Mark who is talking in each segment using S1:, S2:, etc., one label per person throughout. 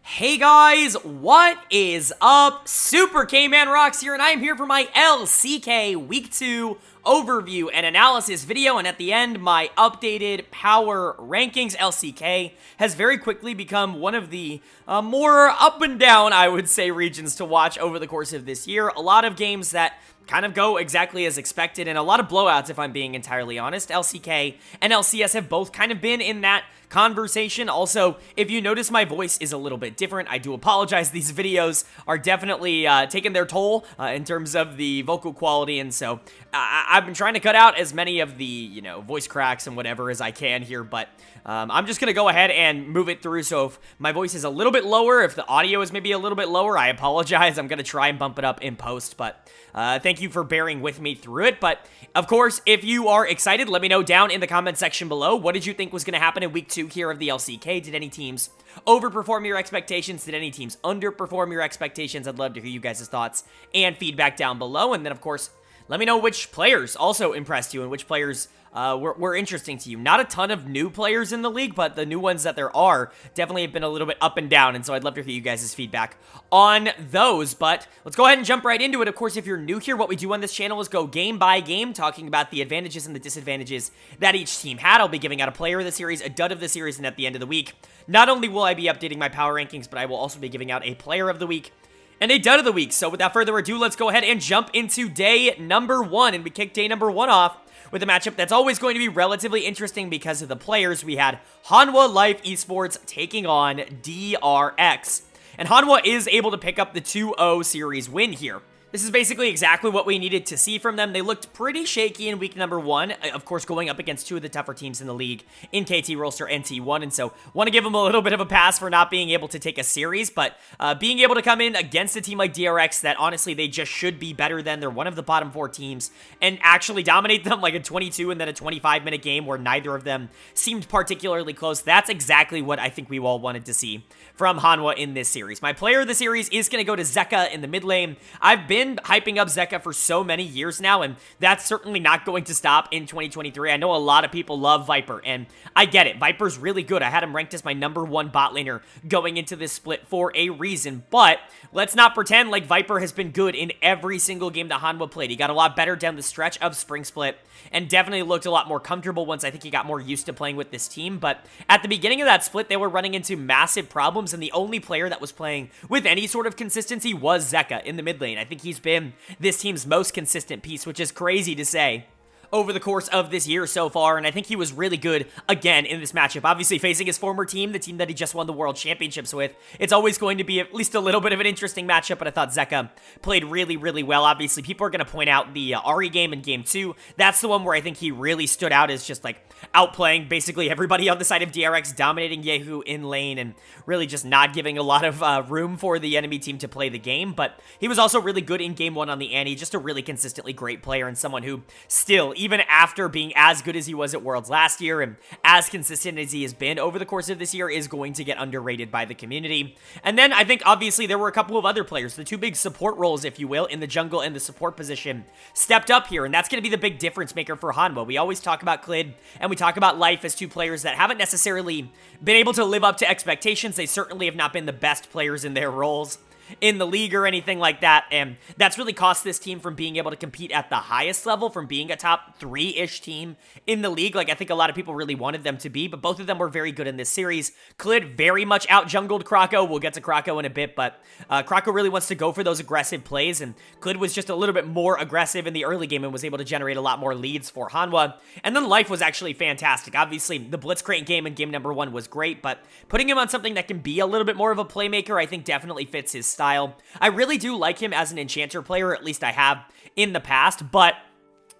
S1: Hey guys, what is up? Super K-Man Rocks here, and I am here for my LCK Week 2 overview and analysis video, and at the end, my updated power rankings. LCK has very quickly become one of the more up and down, I would say, regions to watch over the course of this year. A lot of games that kind of go exactly as expected, and a lot of blowouts, if I'm being entirely honest. LCK and LCS have both kind of been in that conversation. Also, if you notice my voice is a little bit different, I do apologize. These videos are definitely taking their toll in terms of the vocal quality, and so I've been trying to cut out as many of the, voice cracks and whatever as I can here, but I'm just gonna go ahead and move it through. So if my voice is a little bit lower, if the audio is maybe a little bit lower, I apologize. I'm gonna try and bump it up in post, but thank you for bearing with me through it. But of course, if you are excited, let me know down in the comment section below. What did you think was gonna happen in Week 2 here of the LCK? Did any teams overperform your expectations? Did any teams underperform your expectations? I'd love to hear you guys' thoughts and feedback down below. And then, of course, let me know which players also impressed you and which players were interesting to you. Not a ton of new players in the league, but the new ones that there are definitely have been a little bit up and down, and so I'd love to hear you guys' feedback on those. But let's go ahead and jump right into it. Of course, if you're new here, what we do on this channel is go game by game, talking about the advantages and the disadvantages that each team had. I'll be giving out a player of the series, a dud of the series, and at the end of the week, not only will I be updating my power rankings, but I will also be giving out a player of the week and a dud of the week. So without further ado, let's go ahead and jump into day number 1, and we kick day number 1 off with a matchup that's always going to be relatively interesting because of the players. We had Hanwha Liiv Esports taking on DRX, and Hanwha is able to pick up the 2-0 series win here. This is basically exactly what we needed to see from them. They looked pretty shaky in week number 1, of course going up against two of the tougher teams in the league in KT Rolster and T1, and so want to give them a little bit of a pass for not being able to take a series, but being able to come in against a team like DRX that honestly they just should be better than. They're one of the bottom 4 teams, and actually dominate them like a 22 and then a 25-minute game where neither of them seemed particularly close. That's exactly what I think we all wanted to see from Hanwha in this series. My player of the series is going to go to Zeka in the mid lane. I've been hyping up Zeka for so many years now, and that's certainly not going to stop in 2023. I know a lot of people love Viper, and I get it. Viper's really good. I had him ranked as my #1 bot laner going into this split for a reason, but let's not pretend like Viper has been good in every single game that Hanwha played. He got a lot better down the stretch of Spring Split, and definitely looked a lot more comfortable once I think he got more used to playing with this team, but at the beginning of that split, they were running into massive problems, and the only player that was playing with any sort of consistency was Zeka in the mid lane. I think he's been this team's most consistent piece, which is crazy to say over the course of this year so far, and I think he was really good again in this matchup. Obviously, facing his former team, the team that he just won the World Championships with, it's always going to be at least a little bit of an interesting matchup, but I thought Zeka played really, really well. Obviously, people are going to point out the Ahri game in Game 2. That's the one where I think he really stood out as just, like, outplaying basically everybody on the side of DRX, dominating Yehu in lane, and really just not giving a lot of room for the enemy team to play the game, but he was also really good in Game 1 on the Annie, just a really consistently great player, and someone who still, even after being as good as he was at Worlds last year and as consistent as he has been over the course of this year, is going to get underrated by the community. And then I think obviously there were a couple of other players, the two big support roles, if you will, in the jungle and the support position stepped up here, and that's going to be the big difference maker for Hanwha. We always talk about Klid and we talk about Liiv as two players that haven't necessarily been able to live up to expectations. They certainly have not been the best players in their roles in the league or anything like that, and that's really cost this team from being able to compete at the highest level, from being a top 3-ish team in the league, like I think a lot of people really wanted them to be, but both of them were very good in this series. Klid very much out-jungled Krako. We'll get to Krako in a bit, but Krako really wants to go for those aggressive plays, and Klid was just a little bit more aggressive in the early game and was able to generate a lot more leads for Hanwha. And then Liiv was actually fantastic. Obviously, the Blitzcrank game in game number 1 was great, but putting him on something that can be a little bit more of a playmaker, I think definitely fits his style. I really do like him as an enchanter player, at least I have in the past, but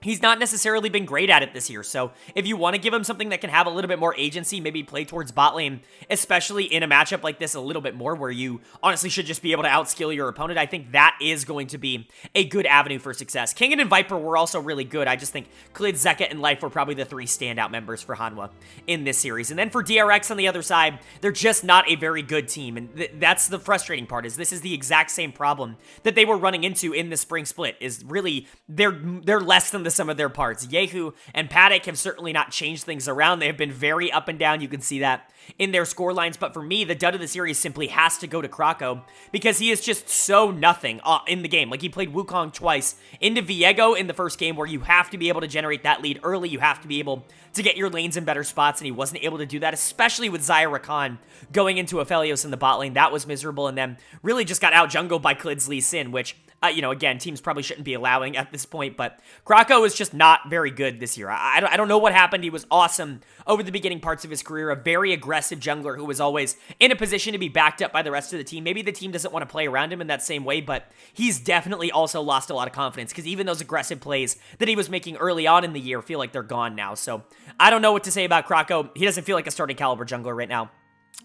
S1: he's not necessarily been great at it this year, so if you want to give him something that can have a little bit more agency, maybe play towards bot lane, especially in a matchup like this a little bit more, where you honestly should just be able to outskill your opponent, I think that is going to be a good avenue for success. Kingen and Viper were also really good. I just think Klid, Zeka, and Liiv were probably the 3 standout members for Hanwha in this series. And then for DRX on the other side, they're just not a very good team, and that's the frustrating part, is this is the exact same problem that they were running into in the spring split, is really they're less than the the sum of their parts. Yehu and Paddock have certainly not changed things around. They have been very up and down. You can see that in their score lines. But for me, the dud of the series simply has to go to Krakow because he is just so nothing in the game. Like, he played Wukong twice into Viego in the first game, where you have to be able to generate that lead early. You have to be able to get your lanes in better spots, and he wasn't able to do that, especially with Xayah Rakan going into Aphelios in the bot lane. That was miserable, and then really just got out-jungled by Klid's Lee Sin, which, you know, again, teams probably shouldn't be allowing at this point, but Krakow is just not very good this year. I don't know what happened. He was awesome over the beginning parts of his career, a very aggressive jungler who was always in a position to be backed up by the rest of the team. Maybe the team doesn't want to play around him in that same way, but he's definitely also lost a lot of confidence, because even those aggressive plays that he was making early on in the year feel like they're gone now. So I don't know what to say about Krakow. He doesn't feel like a starting caliber jungler right now.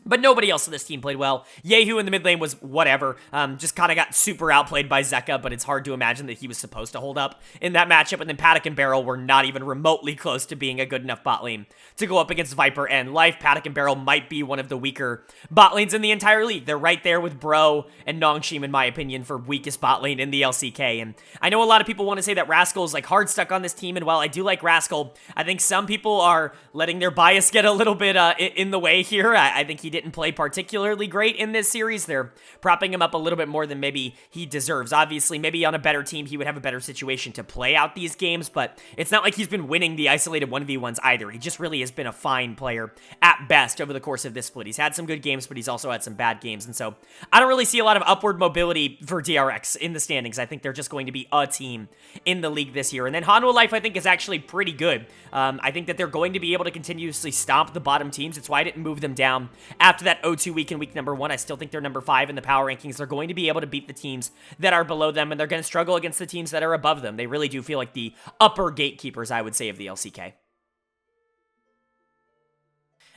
S1: But nobody else in this team played well. Yehu in the mid lane was whatever. Just kind of got super outplayed by Zeka, but it's hard to imagine that he was supposed to hold up in that matchup. And then Paddock and Beryl were not even remotely close to being a good enough bot lane to go up against Viper and Life. Paddock and Beryl might be one of the weaker bot lanes in the entire league. They're right there with Bro and Nongshim, in my opinion, for weakest bot lane in the LCK. And I know a lot of people want to say that Rascal is like hard stuck on this team, and while I do like Rascal, I think some people are letting their bias get a little bit in the way here. I think he didn't play particularly great in this series. They're propping him up a little bit more than maybe he deserves. Obviously, maybe on a better team, he would have a better situation to play out these games, but it's not like he's been winning the isolated 1v1s either. He just really has been a fine player at best over the course of this split. He's had some good games, but he's also had some bad games, and so I don't really see a lot of upward mobility for DRX in the standings. I think they're just going to be a team in the league this year. And then Hanwha Life, I think, is actually pretty good. I think that they're going to be able to continuously stomp the bottom teams. It's why I didn't move them down after that O2 week in week number 1. I still think they're number 5 in the power rankings. They're going to be able to beat the teams that are below them, and they're going to struggle against the teams that are above them. They really do feel like the upper gatekeepers, I would say, of the LCK.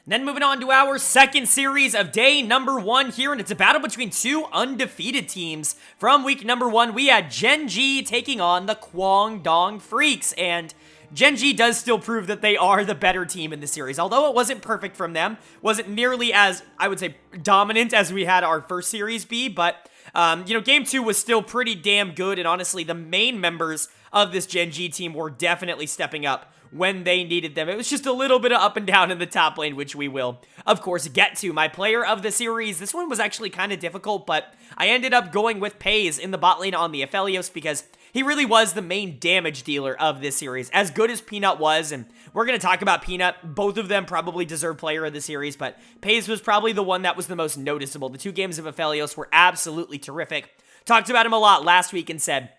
S1: Then moving on to our second series of day number 1 here, and it's a battle between two undefeated teams. From week number 1, we had Gen.G taking on the Kwangdong Freecs, and Gen.G does still prove that they are the better team in the series. Although it wasn't perfect from them, wasn't nearly as, I would say, dominant as we had our first series be, but, you know, game 2 was still pretty damn good, and honestly, the main members of this Gen.G team were definitely stepping up when they needed them. It was just a little bit of up and down in the top lane, which we will, of course, get to. My player of the series, this one was actually kind of difficult, but I ended up going with Paze in the bot lane on the Aphelios because he really was the main damage dealer of this series. As good as Peanut was, and we're going to talk about Peanut, both of them probably deserve player of the series, but Paze was probably the one that was the most noticeable. The 2 games of Aphelios were absolutely terrific. Talked about him a lot last week and said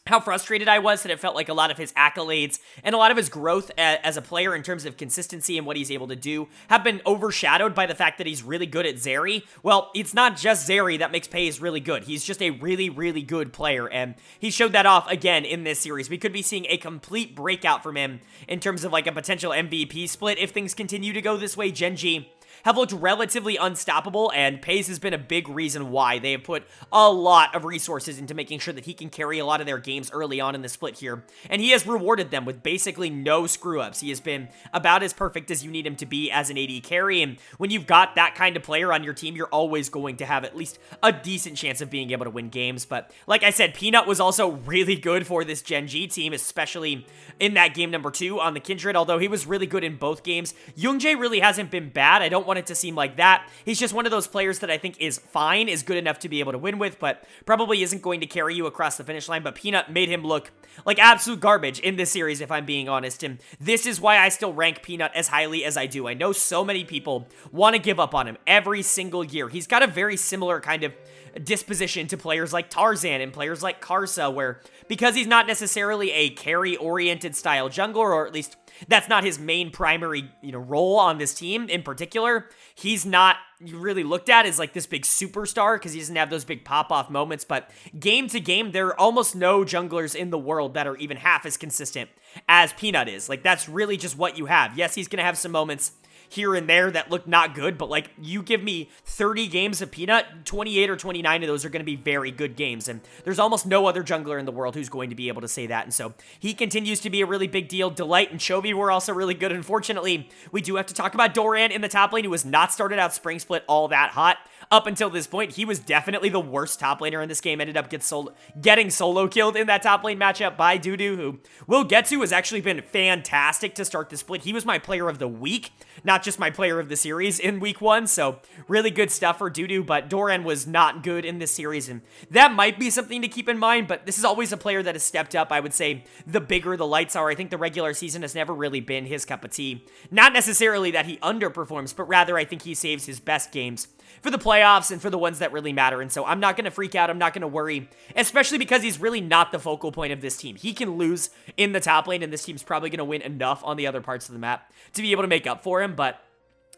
S1: how frustrated I was that it felt like a lot of his accolades and a lot of his growth as a player in terms of consistency and what he's able to do have been overshadowed by the fact that he's really good at Zeri. Well, it's not just Zeri that makes Paze really good. He's just a really, really good player, and he showed that off again in this series. We could be seeing a complete breakout from him in terms of like a potential MVP split if things continue to go this way. Gen.G have looked relatively unstoppable, and Paze has been a big reason why. They have put a lot of resources into making sure that he can carry a lot of their games early on in the split here, and he has rewarded them with basically no screw-ups. He has been about as perfect as you need him to be as an AD carry, and when you've got that kind of player on your team, you're always going to have at least a decent chance of being able to win games. But like I said, Peanut was also really good for this Gen.G team, especially in that game number 2 on the Kindred, although he was really good in both games. Youngjae really hasn't been bad. I don't want it to seem like that. He's just one of those players that I think is fine, is good enough to be able to win with, but probably isn't going to carry you across the finish line. But Peanut made him look like absolute garbage in this series, if I'm being honest, and this is why I still rank Peanut as highly as I do. I know so many people want to give up on him every single year. He's got a very similar kind of disposition to players like Tarzan and players like Karsa, where because he's not necessarily a carry-oriented style jungler, or at least that's not his main primary, role on this team in particular, he's not really looked at as like this big superstar because he doesn't have those big pop-off moments. But game to game, there are almost no junglers in the world that are even half as consistent as Peanut is. Like, that's really just what you have. Yes, he's going to have some moments here and there that look not good, but like you give me 30 games of Peanut, 28 or 29 of those are going to be very good games, and there's almost no other jungler in the world who's going to be able to say that, and so he continues to be a really big deal. Delight and Chovy were also really good. Unfortunately, we do have to talk about Doran in the top lane, who was not started out Spring Split all that hot. Up until this point, he was definitely the worst top laner in this game, ended up getting solo killed in that top lane matchup by Dudu, who we'll get to has actually been fantastic to start the split. He was my player of the week, not just my player of the series in week 1, so really good stuff for Dudu, but Doran was not good in this series, and that might be something to keep in mind, but this is always a player that has stepped up. I would say the bigger the lights are. I think the regular season has never really been his cup of tea. Not necessarily that he underperforms, but rather I think he saves his best games for the playoffs and for the ones that really matter, and so I'm not going to freak out, I'm not going to worry, especially because he's really not the focal point of this team. He can lose in the top lane, and this team's probably going to win enough on the other parts of the map to be able to make up for him, but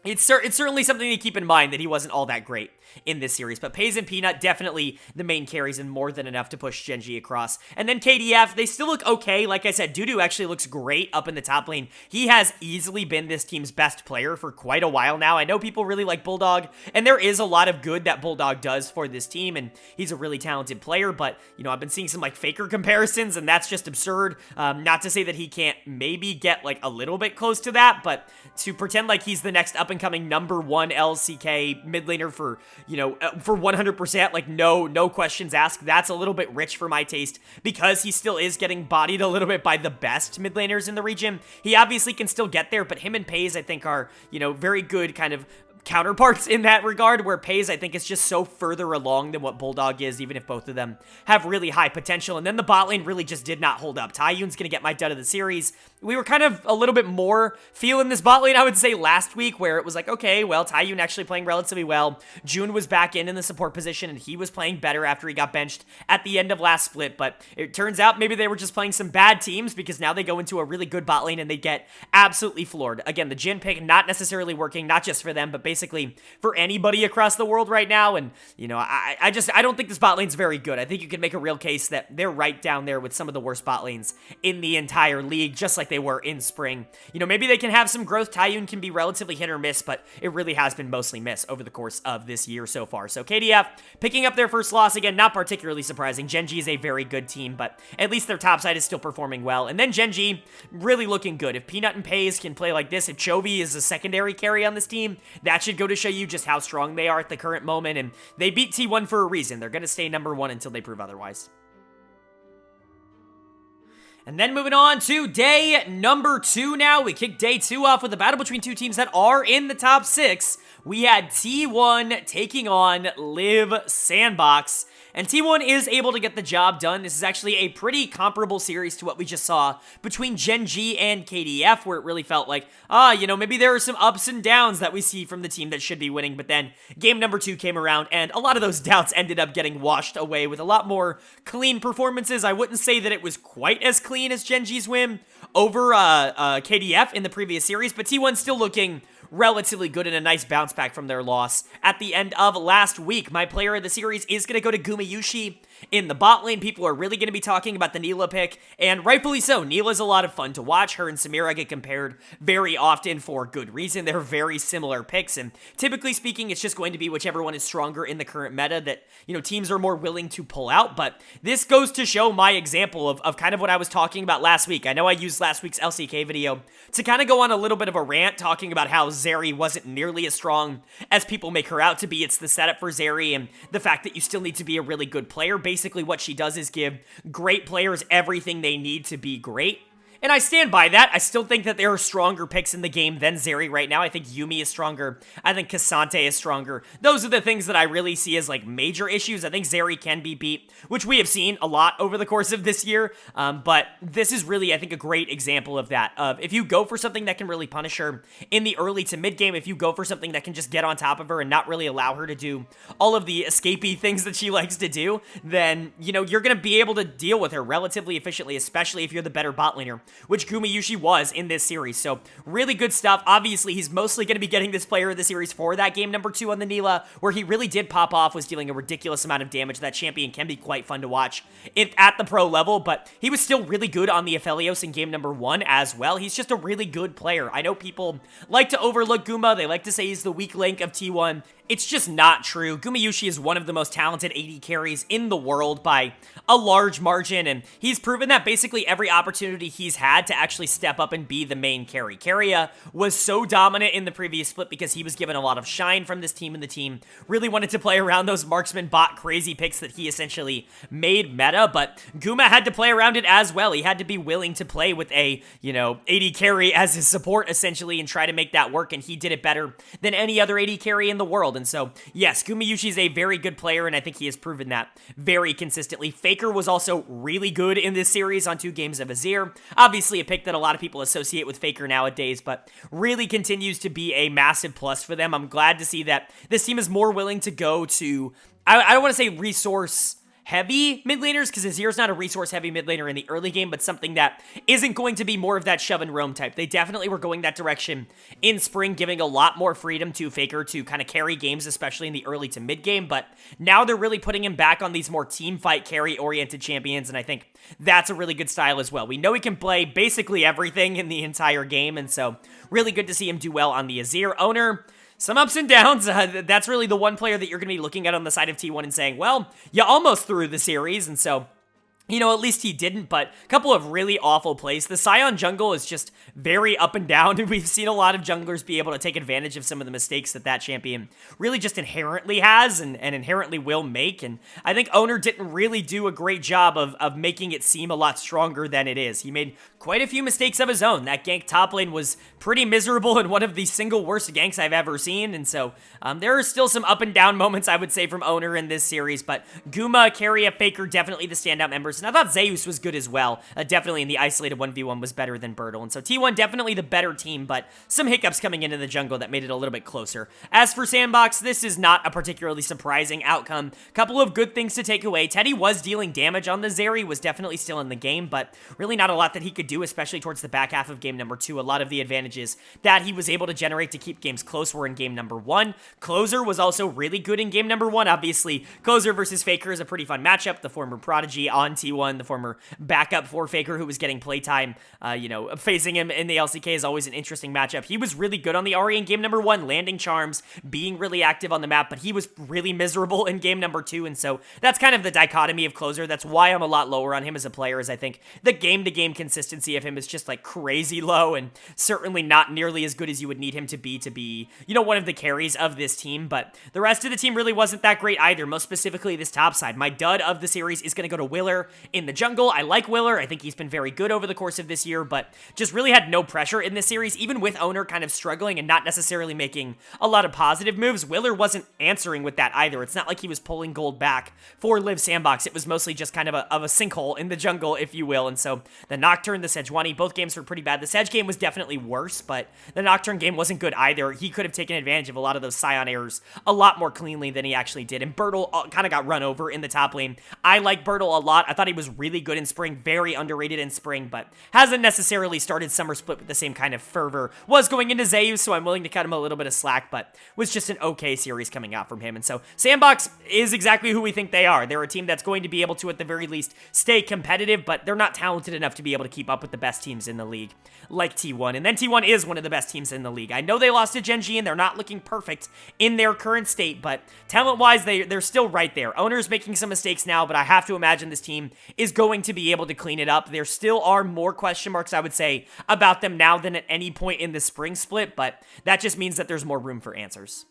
S1: it's certainly something to keep in mind that he wasn't all that great in this series, but Paze and Peanut definitely the main carries and more than enough to push Gen.G across. And then KDF, they still look okay. Like I said, Dudu actually looks great up in the top lane. He has easily been this team's best player for quite a while now. I know people really like Bulldog, and there is a lot of good that Bulldog does for this team, and he's a really talented player, but, you know, I've been seeing some, like, faker comparisons, and that's just absurd. Not to say that he can't maybe get, like, a little bit close to that, but to pretend like he's the next up-and-coming #1 LCK mid laner for, you know, for 100%, like, no questions asked, that's a little bit rich for my taste, because he still is getting bodied a little bit by the best mid laners in the region. He obviously can still get there, but him and Paze, I think, are, you know, very good kind of counterparts in that regard, where Paze, I think, is just so further along than what Bulldog is, even if both of them have really high potential. And then the bot lane really just did not hold up. Taiyun's gonna get my dud of the series. We were kind of a little bit more feeling this bot lane, I would say, last week, where it was like, okay, well, Taiyun actually playing relatively well. June was back in the support position, and he was playing better after he got benched at the end of last split, but it turns out maybe they were just playing some bad teams, because now they go into a really good bot lane and they get absolutely floored. Again, the Jhin pick not necessarily working, not just for them, but basically for anybody across the world right now, and, you know, I don't think this bot lane's very good. I think you can make a real case that they're right down there with some of the worst bot lanes in the entire league, just like they were in spring. You know, maybe they can have some growth. Taiyun can be relatively hit or miss, but it really has been mostly miss over the course of this year so far. So KDF picking up their first loss, again, not particularly surprising. Gen.G is a very good team, but at least their top side is still performing well. And then Gen.G really looking good. If Peanut and Paze can play like this, if Chovy is a secondary carry on this team, that should go to show you just how strong they are at the current moment, and they beat T1 for a reason. They're going to stay #1 until they prove otherwise. And then moving on to day number 2 now. We kick day 2 off with a battle between two teams that are in the top 6. We had T1 taking on Liiv SANDBOX, and T1 is able to get the job done. This is actually a pretty comparable series to what we just saw between Gen.G and KDF, where it really felt like, you know, maybe there are some ups and downs that we see from the team that should be winning, but then game number 2 came around, and a lot of those doubts ended up getting washed away with a lot more clean performances. I wouldn't say that it was quite as clean as Gen.G's win over KDF in the previous series, but T1 still looking relatively good and a nice bounce back from their loss at the end of last week. My player of the series is going to go to Gumayushi in the bot lane. People are really going to be talking about the Nilah pick, and rightfully so. Nilah's a lot of fun to watch. Her and Samira get compared very often for good reason. They're very similar picks, and typically speaking, it's just going to be whichever one is stronger in the current meta that, you know, teams are more willing to pull out, but this goes to show my example of kind of what I was talking about last week. I know I used last week's LCK video to kind of go on a little bit of a rant talking about how Zeri wasn't nearly as strong as people make her out to be. It's the setup for Zeri and the fact that you still need to be a really good player. Basically, what she does is give great players everything they need to be great. And I stand by that. I still think that there are stronger picks in the game than Zeri right now. I think Yuumi is stronger. I think K'Sante is stronger. Those are the things that I really see as, like, major issues. I think Zeri can be beat, which we have seen a lot over the course of this year. But this is really, I think, a great example of that. If you go for something that can really punish her in the early to mid game, if you go for something that can just get on top of her and not really allow her to do all of the escapey things that she likes to do, then, you know, you're going to be able to deal with her relatively efficiently, especially if you're the better bot laner. which Gumayushi was in this series. So really good stuff. Obviously, he's mostly going to be getting this player of the series for that game number 2 on the Nila, where he really did pop off, was dealing a ridiculous amount of damage. That champion can be quite fun to watch at the pro level, but he was still really good on the Aphelios in game number 1 as well. He's just a really good player. I know people like to overlook Guma. They like to say he's the weak link of T1. It's just not true. Gumayushi is one of the most talented AD carries in the world by a large margin, and he's proven that basically every opportunity he's had to actually step up and be the main carry. Keria was so dominant in the previous split because he was given a lot of shine from this team, and the team really wanted to play around those marksman bot crazy picks that he essentially made meta, but Guma had to play around it as well. He had to be willing to play with a, AD carry as his support essentially and try to make that work, and he did it better than any other AD carry in the world. And so, yes, Gumayushi is a very good player, and I think he has proven that very consistently. Faker was also really good in this series on 2 games of Azir. Obviously, a pick that a lot of people associate with Faker nowadays, but really continues to be a massive plus for them. I'm glad to see that this team is more willing to go to, I don't want to say resource heavy mid laners, because Azir's not a resource heavy mid laner in the early game, but something that isn't going to be more of that shove and roam type. They definitely were going that direction in spring, giving a lot more freedom to Faker to kind of carry games, especially in the early to mid game, but now they're really putting him back on these more team fight carry oriented champions, and I think that's a really good style as well. We know he can play basically everything in the entire game, and so really good to see him do well on the Azir. Owner, some ups and downs. That's really the one player that you're going to be looking at on the side of T1 and saying, well, you almost threw the series, and so at least he didn't, but a couple of really awful plays. The Sion jungle is just very up and down, and we've seen a lot of junglers be able to take advantage of some of the mistakes that champion really just inherently has and inherently will make, and I think Owner didn't really do a great job of making it seem a lot stronger than it is. He made quite a few mistakes of his own. That gank top lane was pretty miserable and one of the single worst ganks I've ever seen, and so there are still some up and down moments, I would say, from Owner in this series, but Guma, Keria, Faker, definitely the standout members. And I thought Zeus was good as well. Definitely in the isolated 1v1 was better than Bertle. And so T1 definitely the better team, but some hiccups coming into the jungle that made it a little bit closer. As for SANDBOX, this is not a particularly surprising outcome. Couple of good things to take away. Teddy was dealing damage on the Zeri, was definitely still in the game, but really not a lot that he could do, especially towards the back half of game number 2. A lot of the advantages that he was able to generate to keep games close were in game number 1. Closer was also really good in game number 1. Obviously, Closer versus Faker is a pretty fun matchup. The former Prodigy on T1, the former backup for Faker who was getting playtime, facing him in the LCK is always an interesting matchup. He was really good on the Ahri in game number 1, landing charms, being really active on the map, but he was really miserable in game number 2, and so that's kind of the dichotomy of Closer. That's why I'm a lot lower on him as a player, is I think the game-to-game consistency of him is just like crazy low, and certainly not nearly as good as you would need him to be, one of the carries of this team, but the rest of the team really wasn't that great either, most specifically this top side. My dud of the series is going to go to Willer in the jungle. I like Willer. I think he's been very good over the course of this year, but just really had no pressure in this series, even with Owner kind of struggling and not necessarily making a lot of positive moves. Willer wasn't answering with that either. It's not like he was pulling gold back for Liiv SANDBOX. It was mostly just kind of a sinkhole in the jungle, if you will, and so the Nocturne, the Sejuani, both games were pretty bad. The Sej game was definitely worse, but the Nocturne game wasn't good either. He could have taken advantage of a lot of those Sion errors a lot more cleanly than he actually did, and Bertle kind of got run over in the top lane. I like Bertle a lot. I thought he was really good in spring, very underrated in spring, but hasn't necessarily started summer split with the same kind of fervor. Was going into Zeus, so I'm willing to cut him a little bit of slack, but was just an okay series coming out from him. And so SANDBOX is exactly who we think they are. They're a team that's going to be able to, at the very least, stay competitive, but they're not talented enough to be able to keep up with the best teams in the league, like T1. And then T1 is one of the best teams in the league. I know they lost to Gen.G, and they're not looking perfect in their current state, but talent-wise, they're still right there. Owner's making some mistakes now, but I have to imagine this team is going to be able to clean it up. There still are more question marks, I would say, about them now than at any point in the spring split, but that just means that there's more room for answers.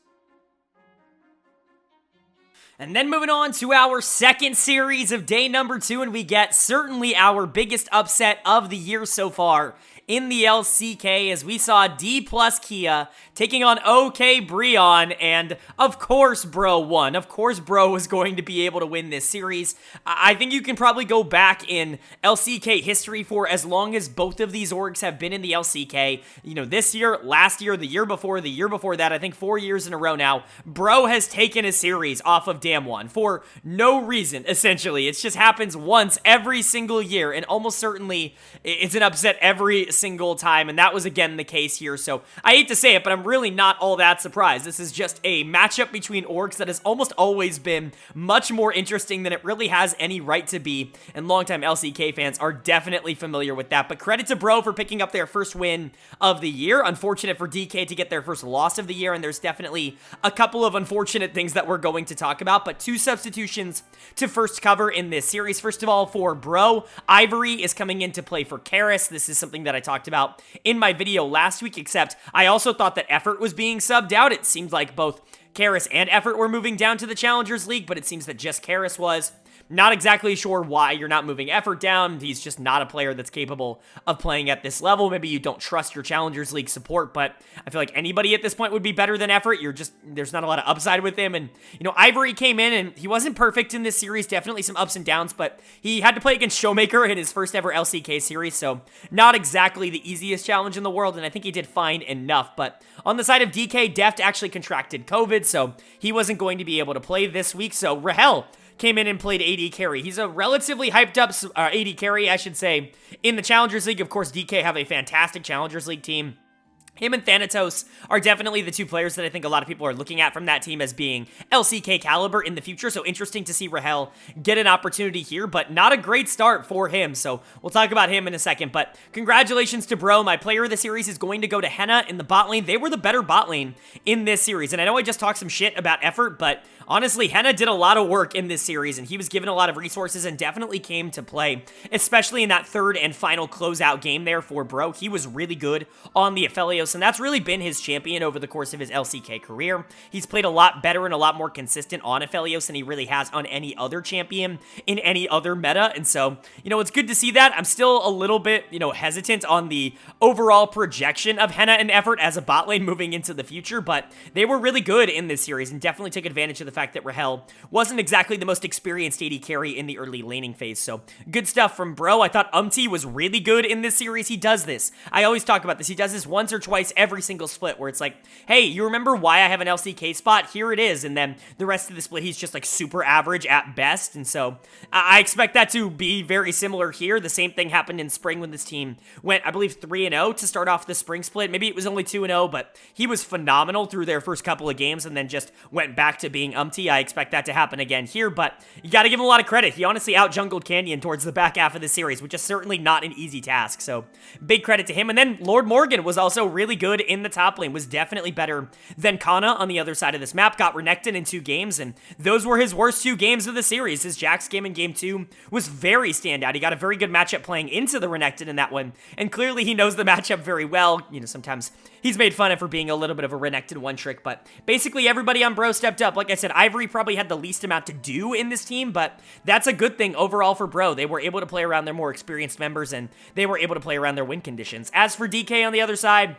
S1: And then moving on to our second series of day number 2, and we get certainly our biggest upset of the year so far in the LCK as we saw Dplus KIA taking on OK BRION, and of course Bro won. Of course Bro was going to be able to win this series. I think you can probably go back in LCK history for as long as both of these orgs have been in the LCK. You know, this year, last year, the year before that, I think 4 years in a row now, Bro has taken a series off of Damwon for no reason, essentially. It just happens once every single year, and almost certainly it's an upset every single time, and that was again the case here. So I hate to say it, but I'm really not all that surprised. This is just a matchup between orgs that has almost always been much more interesting than it really has any right to be, and longtime LCK fans are definitely familiar with that. But credit to Bro for picking up their first win of the year. Unfortunate for DK to get their first loss of the year, and there's definitely a couple of unfortunate things that we're going to talk about, but 2 substitutions to first cover in this series. First of all, for Bro, Ivory is coming into play for Karis. This is something that I talked about in my video last week, except I also thought that Effort was being subbed out. It seemed like both Karis and Effort were moving down to the Challengers League, but it seems that just Karis was. Not exactly sure why you're not moving Effort down. He's just not a player that's capable of playing at this level. Maybe you don't trust your Challengers League support, but I feel like anybody at this point would be better than Effort. There's not a lot of upside with him. And, you know, Ivory came in and he wasn't perfect in this series. Definitely some ups and downs, but he had to play against Showmaker in his first ever LCK series, so not exactly the easiest challenge in the world, and I think he did fine enough. But on the side of DK, Deft actually contracted COVID, so he wasn't going to be able to play this week. So Rahel came in and played AD carry. He's a relatively hyped up AD carry, I should say, in the Challengers League. Of course, DK have a fantastic Challengers League team. Him and Thanatos are definitely the 2 players that I think a lot of people are looking at from that team as being LCK caliber in the future, so interesting to see Rahel get an opportunity here, but not a great start for him, so we'll talk about him in a second. But congratulations to Bro. My player of the series is going to go to Henna in the bot lane. They were the better bot lane in this series, and I know I just talked some shit about Effort, but honestly, Henna did a lot of work in this series, and he was given a lot of resources and definitely came to play, especially in that third and final closeout game there for Bro. He was really good on the Aphelios, and that's really been his champion over the course of his LCK career. He's played a lot better and a lot more consistent on Aphelios than he really has on any other champion in any other meta, and so, you know, it's good to see that. I'm still a little bit, you know, hesitant on the overall projection of Henna and Effort as a bot lane moving into the future, but they were really good in this series and definitely took advantage of the fact that Rahel wasn't exactly the most experienced AD carry in the early laning phase, so good stuff from Bro. I thought was really good in this series. He does this. I always talk about this. He does this once or twice every single split where it's like, hey, you remember why I have an LCK spot? Here it is. And then the rest of the split, he's just like super average at best. And so I expect that to be very similar here. The same thing happened in spring when this team went, I believe, 3-0 to start off the spring split. Maybe it was only 2-0, but he was phenomenal through their first couple of games and then just went back to being I expect that to happen again here, but you got to give him a lot of credit. He honestly out-jungled Canyon towards the back half of the series, which is certainly not an easy task, so big credit to him. And then Lord Morgan was also really good in the top lane, was definitely better than Kana on the other side of this map, got Renekton in 2 games, and those were his worst 2 games of the series. His Jax game in game 2 was very standout. He got a very good matchup playing into the Renekton in that one, and clearly he knows the matchup very well. You know, sometimes he's made fun of for being a little bit of a Renekton one-trick, but basically everybody on Bro stepped up. Like I said, Ivory probably had the least amount to do in this team, but that's a good thing overall for Bro. They were able to play around their more experienced members, and they were able to play around their win conditions. As for DK on the other side,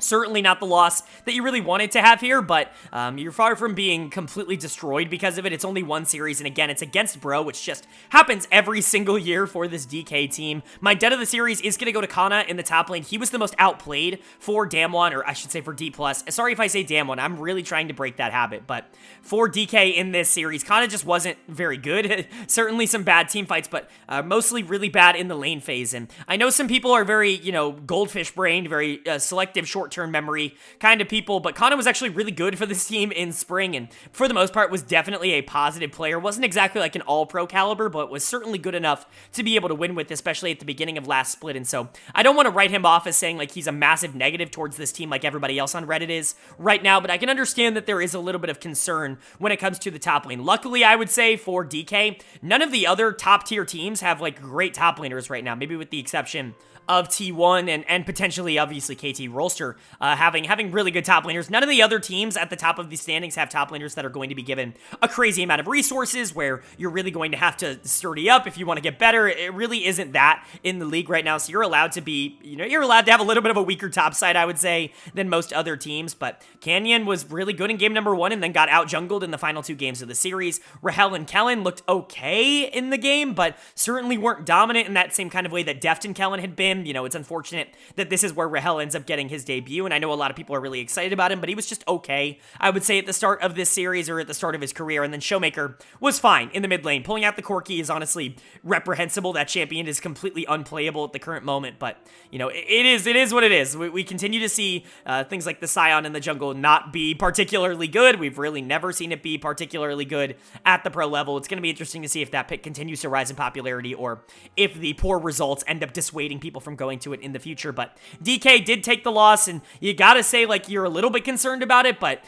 S1: certainly not the loss that you really wanted to have here, but you're far from being completely destroyed because of it. It's only 1 series, and again, it's against Bro, which just happens every single year for this DK team. My dead of the series is going to go to Kana in the top lane. He was the most outplayed for Damwon, or I should say for Dplus. Sorry if I say Damwon. I'm really trying to break that habit, but for DK in this series, Kana just wasn't very good. Certainly some bad team fights, but mostly really bad in the lane phase, and I know some people are very, you know, goldfish-brained, very selective short short-term memory kind of people, but Kana was actually really good for this team in spring, and for the most part was definitely a positive player. Wasn't exactly like an all-pro caliber, but was certainly good enough to be able to win with, especially at the beginning of last split, and so I don't want to write him off as saying like he's a massive negative towards this team like everybody else on Reddit is right now, but I can understand that there is a little bit of concern when it comes to the top lane. Luckily, I would say for DK, none of the other top-tier teams have like great top laners right now, maybe with the exception of T1 and potentially, obviously, KT Rolster having really good top laners. None of the other teams at the top of the standings have top laners that are going to be given a crazy amount of resources where you're really going to have to sturdy up if you want to get better. It really isn't that in the league right now, so you're allowed to be, you're allowed to have a little bit of a weaker top side, I would say, than most other teams, but Canyon was really good in game number 1 and then got out-jungled in the final 2 games of the series. Rahel and Kellen looked okay in the game, but certainly weren't dominant in that same kind of way that Deft and Kellen had been. It's unfortunate that this is where Rahel ends up getting his debut, and I know a lot of people are really excited about him, but he was just okay, I would say, at the start of this series or at the start of his career, and then Showmaker was fine in the mid lane. Pulling out the Corki is honestly reprehensible. That champion is completely unplayable at the current moment, but, it is what it is. We continue to see things like the Scion in the jungle not be particularly good. We've really never seen it be particularly good at the pro level. It's going to be interesting to see if that pick continues to rise in popularity or if the poor results end up dissuading people from going to it in the future. But DK did take the loss, and you gotta say, you're a little bit concerned about it, but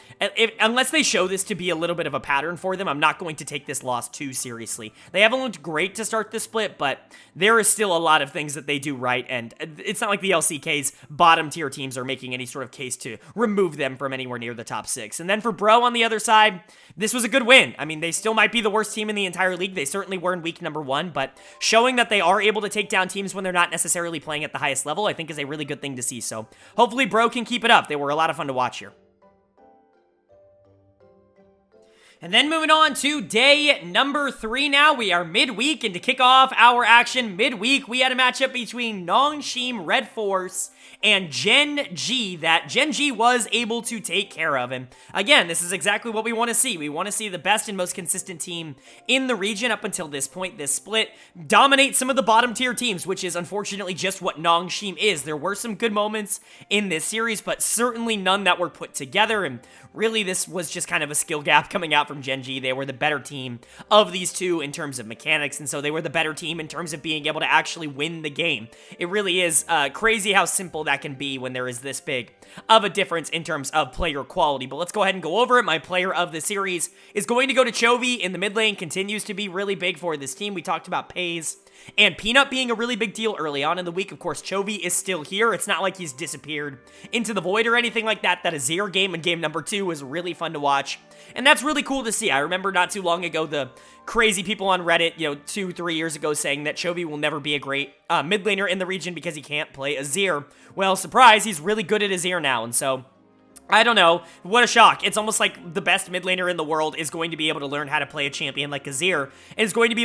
S1: unless they show this to be a little bit of a pattern for them, I'm not going to take this loss too seriously. They haven't looked great to start this split, but there is still a lot of things that they do right, and it's not like the LCK's bottom tier teams are making any sort of case to remove them from anywhere near the top 6. And then for Bro on the other side, this was a good win. I mean, they still might be the worst team in the entire league. They certainly were in week number 1, but showing that they are able to take down teams when they're not necessarily playing at the highest level, I think is a really good thing to see. So hopefully Bro can keep it up. They were a lot of fun to watch here. And then moving on to day number 3 now. We are midweek, and to kick off our action midweek, we had a matchup between NS RedForce and Gen.G that Gen.G was able to take care of. And again, this is exactly what we want to see. We want to see the best and most consistent team in the region up until this point, this split, dominate some of the bottom tier teams, which is unfortunately just what NS is. There were some good moments in this series, but certainly none that were put together, and really this was just kind of a skill gap coming out from Gen.G. They were the better team of these two in terms of mechanics, and so they were the better team in terms of being able to actually win the game. It really is crazy how simple that can be when there is this big of a difference in terms of player quality. But let's go ahead and go over it. My player of the series is going to go to Chovy in the mid lane. Continues to be really big for this team. We talked about Pays and Peanut being a really big deal early on in the week. Of course, Chovy is still here. It's not like he's disappeared into the void or anything like that. That Azir game in game number 2 was really fun to watch, and that's really cool to see. I remember not too long ago the crazy people on Reddit, 2-3 years ago, saying that Chovy will never be a great mid laner in the region because he can't play Azir. Well, surprise, he's really good at Azir now, and so I don't know. What a shock. It's almost like the best mid laner in the world is going to be able to learn how to play a champion like Azir, and is going to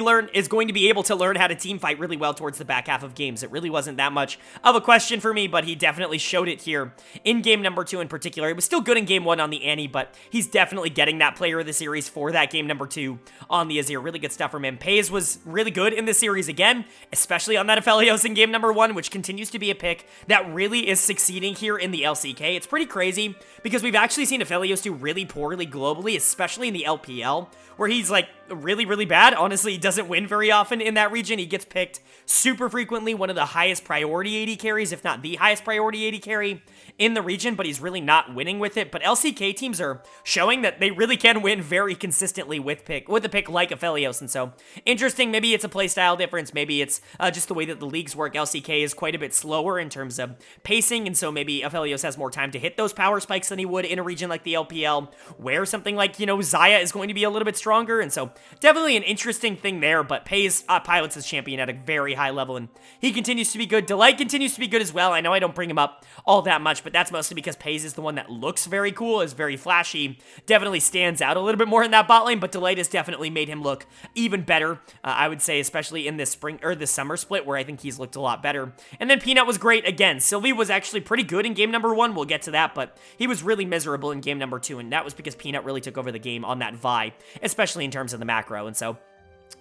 S1: be able to learn how to team fight really well towards the back half of games. It really wasn't that much of a question for me, but he definitely showed it here in game number 2 in particular. He was still good in game 1 on the Annie, but he's definitely getting that player of the series for that game number 2 on the Azir. Really good stuff from him. Pays was really good in the series again, especially on that Aphelios in game number 1, which continues to be a pick that really is succeeding here in the LCK. It's pretty crazy, because we've actually seen Aphelios do really poorly globally, especially in the LPL, where he's really, really bad. Honestly, he doesn't win very often in that region. He gets picked super frequently, one of the highest priority AD carries, if not the highest priority AD carry in the region, but he's really not winning with it. But LCK teams are showing that they really can win very consistently with a pick like Aphelios, and so interesting. Maybe it's a playstyle difference. Maybe it's just the way that the leagues work. LCK is quite a bit slower in terms of pacing, and so maybe Aphelios has more time to hit those power spikes than he would in a region like the LPL, where something like, Xayah is going to be a little bit stronger, and so definitely an interesting thing there. But Pays pilots his champion at a very high level, and he continues to be good. Delight continues to be good as well. I know I don't bring him up all that much, but that's mostly because Pays is the one that looks very cool, is very flashy, definitely stands out a little bit more in that bot lane, but Delight has definitely made him look even better, I would say, especially in this this summer split, where I think he's looked a lot better. And then Peanut was great again. Sylvie was actually pretty good in game number 1. We'll get to that, but he was really miserable in game number 2, and that was because Peanut really took over the game on that Vi, especially in terms of the macro, and so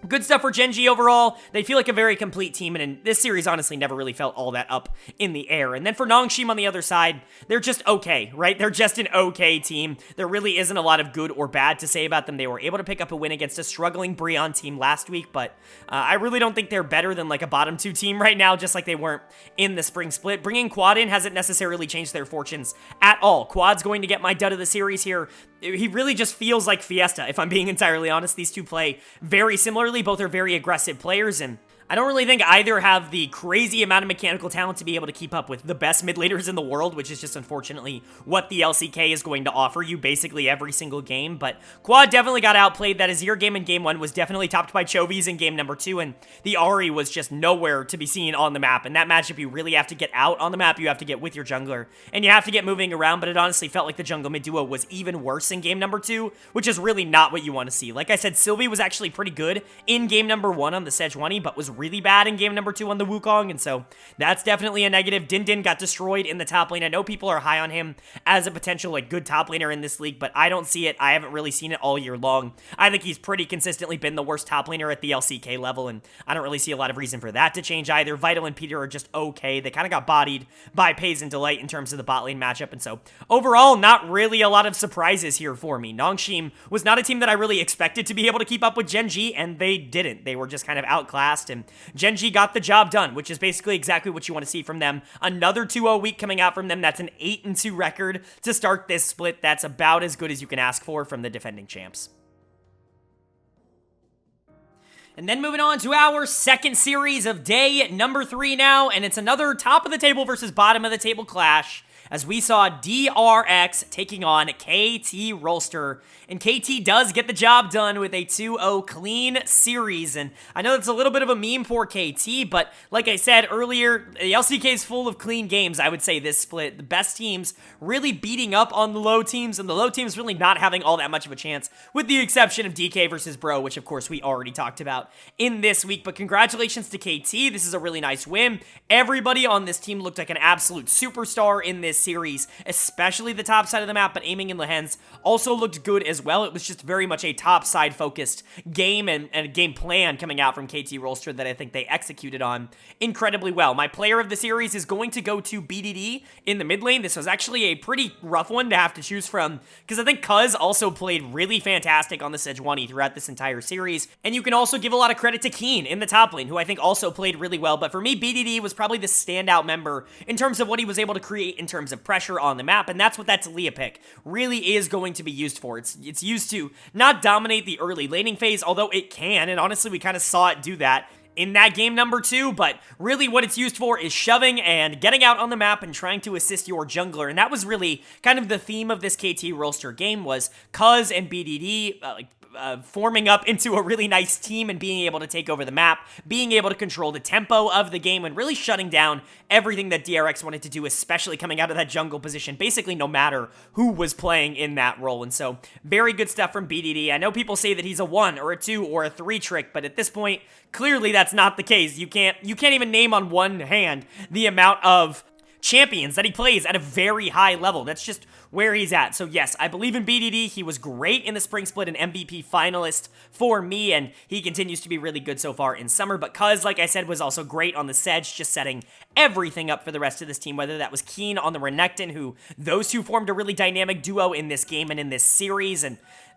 S1: good stuff for Gen.G overall. They feel like a very complete team, and in this series, honestly, never really felt all that up in the air. And then for NS on the other side, they're just okay, right? They're just an okay team. There really isn't a lot of good or bad to say about them. They were able to pick up a win against a struggling Brion team last week, but I really don't think they're better than a bottom 2 team right now, just like they weren't in the spring split. Bringing Quad in hasn't necessarily changed their fortunes at all. Quad's going to get my dud of the series here. He really just feels like Fiesta, if I'm being entirely honest. These two play very similarly. Both are very aggressive players, and I don't really think either have the crazy amount of mechanical talent to be able to keep up with the best mid laners in the world, which is just unfortunately what the LCK is going to offer you basically every single game. But Quad definitely got outplayed. That Azir game in game 1 was definitely topped by Chovy's in game number 2, and the Ahri was just nowhere to be seen on the map. In that matchup, you really have to get out on the map, you have to get with your jungler, and you have to get moving around, but it honestly felt like the jungle mid duo was even worse in game number 2, which is really not what you want to see. Like I said, Sylvie was actually pretty good in game number 1 on the Sejuani, but was really bad in game number 2 on the Wukong, and so that's definitely a negative. Din Din got destroyed in the top lane. I know people are high on him as a potential like good top laner in this league, but I don't see it. I haven't really seen it all year long. I think he's pretty consistently been the worst top laner at the LCK level, and I don't really see a lot of reason for that to change either. Vital and Peter are just okay. They kind of got bodied by Pays and Delight in terms of the bot lane matchup, and so overall, not really a lot of surprises here for me. Nongshim was not a team that I really expected to be able to keep up with Gen.G, and they didn't. They were just kind of outclassed, and Gen.G got the job done, which is basically exactly what you want to see from them. Another 2-0 week coming out from them. That's an 8-2 record to start this split. That's about as good as you can ask for from the defending champs. And then moving on to our second series of day number 3 now, and it's another top of the table versus bottom of the table clash, as we saw DRX taking on KT Rolster. And KT does get the job done with a 2-0 clean series. And I know that's a little bit of a meme for KT, but like I said earlier, the LCK is full of clean games, I would say, this split. The best teams really beating up on the low teams, and the low teams really not having all that much of a chance, with the exception of DK versus Bro, which of course we already talked about in this week. But congratulations to KT. This is a really nice win. Everybody on this team looked like an absolute superstar in this series, especially the top side of the map, but Aiming and Lehens also looked good as well. It was just very much a top side focused game and a game plan coming out from KT Rolster that I think they executed on incredibly well. My player of the series is going to go to BDD in the mid lane. This was actually a pretty rough one to have to choose from, because I think Cuz also played really fantastic on the Sejuani throughout this entire series, and you can also give a lot of credit to Keen in the top lane, who I think also played really well. But for me, BDD was probably the standout member in terms of what he was able to create in terms of pressure on the map, and that's what that Talia pick really is going to be used for. It's used to not dominate the early laning phase, although it can, and honestly we kind of saw it do that in that game number 2, but really what it's used for is shoving and getting out on the map and trying to assist your jungler, and that was really kind of the theme of this KT Rolster game, was Cuz and BDD forming up into a really nice team and being able to take over the map, being able to control the tempo of the game, and really shutting down everything that DRX wanted to do, especially coming out of that jungle position, basically no matter who was playing in that role. And so, very good stuff from BDD. I know people say that he's a 1 or a 2 or a 3 trick, but at this point, clearly that's not the case. You can't even name on one hand the amount of champions that he plays at a very high level. That's just where he's at. So yes, I believe in BDD. He was great in the spring split, an MVP finalist for me, and he continues to be really good so far in summer. But Cuz, like I said, was also great on the Sedge, just setting everything up for the rest of this team, whether that was Keen on the Renekton, who those two formed a really dynamic duo in this game and in this series,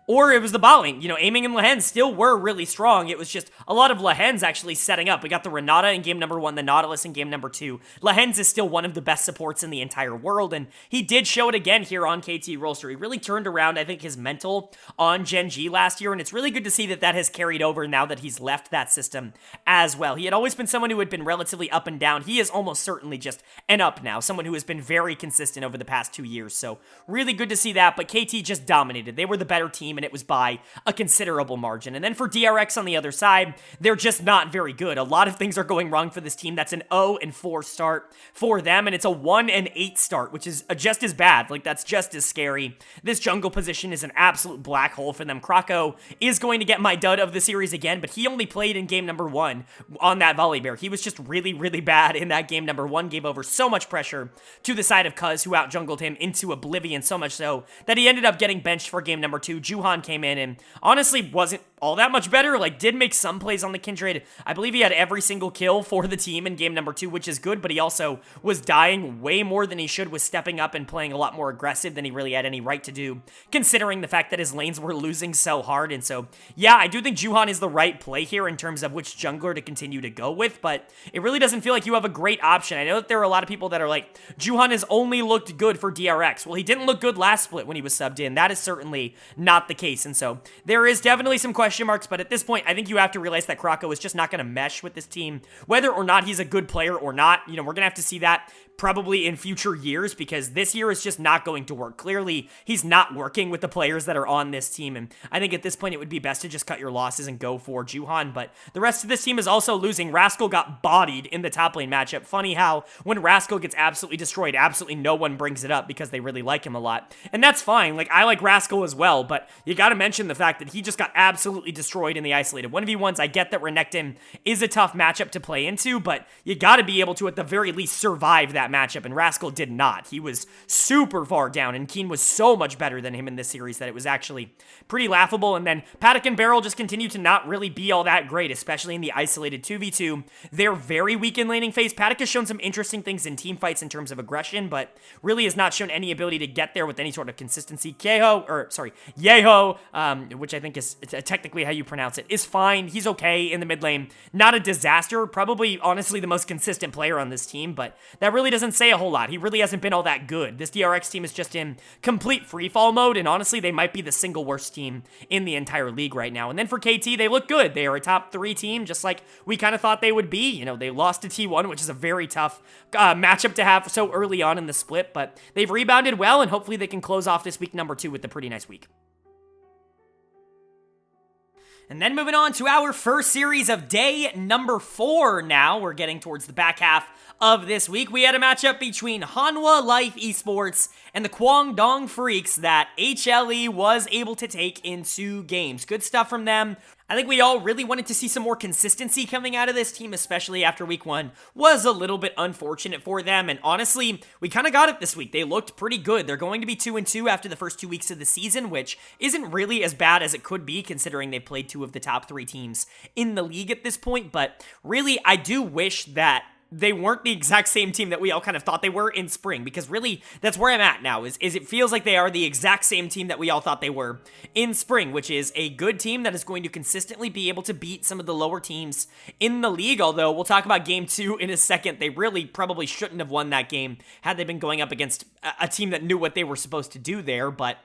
S1: or it was the bot lane. You know, Aiming and Lehens still were really strong. It was just a lot of Lehens actually setting up. We got the Renata in game number 1, the Nautilus in game number 2. Lehens is still one of the best supports in the entire world, and he did show it again here on KT Rolster. He really turned around, I think, his mental on Gen.G last year, and it's really good to see that that has carried over now that he's left that system as well. He had always been someone who had been relatively up and down. He is almost certainly just an up now, someone who has been very consistent over the past 2 years, so really good to see that. But KT just dominated. They were the better team, and it was by a considerable margin. And then for DRX on the other side, they're just not very good. A lot of things are going wrong for this team. That's an 0-4 start for them, and it's a 1-8 start, which is just as bad. Like, that's just as scary. This jungle position is an absolute black hole for them. Krako is going to get my dud of the series again, but he only played in game number 1 on that volley bear. He was just really, really bad in that game number 1, gave over so much pressure to the side of Cuz, who out-jungled him into oblivion, so much so that he ended up getting benched for game number 2. Juhan came in and honestly wasn't all that much better. Like, did make some plays on the Kindred. I believe he had every single kill for the team in game number 2, which is good, but he also was dying way more than he should, was stepping up and playing a lot more aggressive than he really had any right to do, considering the fact that his lanes were losing so hard. And so, yeah, I do think Juhan is the right play here in terms of which jungler to continue to go with, but it really doesn't feel like you have a great option. I know that there are a lot of people that are like, Juhan has only looked good for DRX. Well, he didn't look good last split when he was subbed in. That is certainly not the case. And so there is definitely some question marks, but at this point, I think you have to realize that Krako is just not going to mesh with this team. Whether or not he's a good player or not, we're going to have to see that probably in future years, because this year is just not going to work. Clearly, he's not working with the players that are on this team, and I think at this point it would be best to just cut your losses and go for Juhan, but the rest of this team is also losing. Rascal got bodied in the top lane matchup. Funny how when Rascal gets absolutely destroyed, absolutely no one brings it up because they really like him a lot, and that's fine. Like, I like Rascal as well, but you gotta mention the fact that he just got absolutely destroyed in the isolated 1v1s. I get that Renekton is a tough matchup to play into, but you gotta be able to at the very least survive that matchup, and Rascal did not. He was super far down, and Keen was so much better than him in this series that it was actually pretty laughable. And then Paddock and Beryl just continue to not really be all that great, especially in the isolated 2v2. They're very weak in laning phase. Paddock has shown some interesting things in team fights in terms of aggression, but really has not shown any ability to get there with any sort of consistency. Yeho, which I think is technically how you pronounce it, is fine. He's okay in the mid lane. Not a disaster. Probably, honestly, the most consistent player on this team, but that really doesn't say a whole lot. He really hasn't been all that good. This DRX team is just in complete freefall mode, and honestly, they might be the single worst team in the entire league right now. And then for KT, they look good. They are a top 3 team, just like we kind of thought they would be. They lost to T1, which is a very tough matchup to have so early on in the split, but they've rebounded well, and hopefully they can close off this week number 2 with a pretty nice week. And then moving on to our first series of day number 4 now. We're getting towards the back half of this week. We had a matchup between Hanwha Liiv Esports and the Kwangdong Freecs that HLE was able to take in 2 games. Good stuff from them. I think we all really wanted to see some more consistency coming out of this team, especially after week 1 was a little bit unfortunate for them, and honestly, we kind of got it this week. They looked pretty good. They're going to be 2-2 after the first 2 weeks of the season, which isn't really as bad as it could be considering they played 2 of the top 3 teams in the league at this point, but really, I do wish that they weren't the exact same team that we all kind of thought they were in spring, because really, that's where I'm at now, is it feels like they are the exact same team that we all thought they were in spring, which is a good team that is going to consistently be able to beat some of the lower teams in the league, although we'll talk about game 2 in a second. They really probably shouldn't have won that game had they been going up against a team that knew what they were supposed to do there, but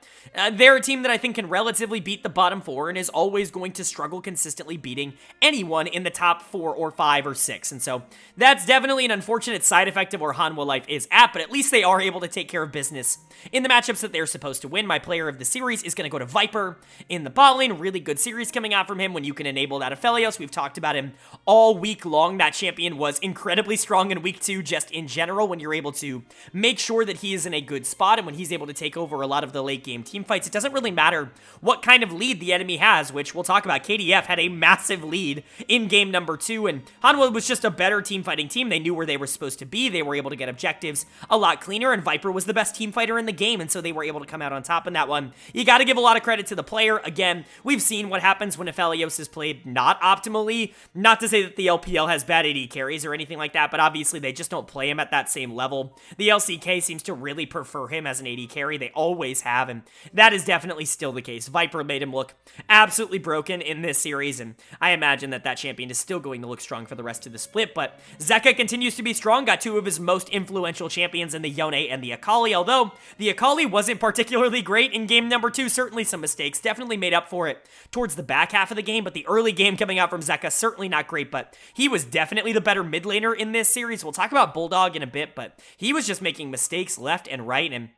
S1: they're a team that I think can relatively beat the bottom 4 and is always going to struggle consistently beating anyone in the top 4 or 5 or 6, and so that's definitely an unfortunate side effect of where Hanwha Life is at, but at least they are able to take care of business in the matchups that they're supposed to win. My player of the series is going to go to Viper in the bot lane. Really good series coming out from him when you can enable that Aphelios. We've talked about him all week long. That champion was incredibly strong in week 2 just in general when you're able to make sure that he is in a good spot and when he's able to take over a lot of the late game team fights. It doesn't really matter what kind of lead the enemy has, which we'll talk about. KDF had a massive lead in game number 2, and Hanwha was just a better team fighting team. They knew where they were supposed to be. They were able to get objectives a lot cleaner, and Viper was the best team fighter in the game, and so they were able to come out on top in that one. You got to give a lot of credit to the player. Again, we've seen what happens when Aphelios is played not optimally. Not to say that the LPL has bad AD carries or anything like that, but obviously they just don't play him at that same level. The LCK seems to really prefer him as an AD carry. They always have, and that is definitely still the case. Viper made him look absolutely broken in this series, and I imagine that that champion is still going to look strong for the rest of the split, but Zeka continues to be strong, got 2 of his most influential champions in the Yone and the Akali, although the Akali wasn't particularly great in game number 2, certainly some mistakes, definitely made up for it towards the back half of the game, but the early game coming out from Zeka, certainly not great, but he was definitely the better mid laner in this series. We'll talk about Bulldog in a bit, but he was just making mistakes left and right, and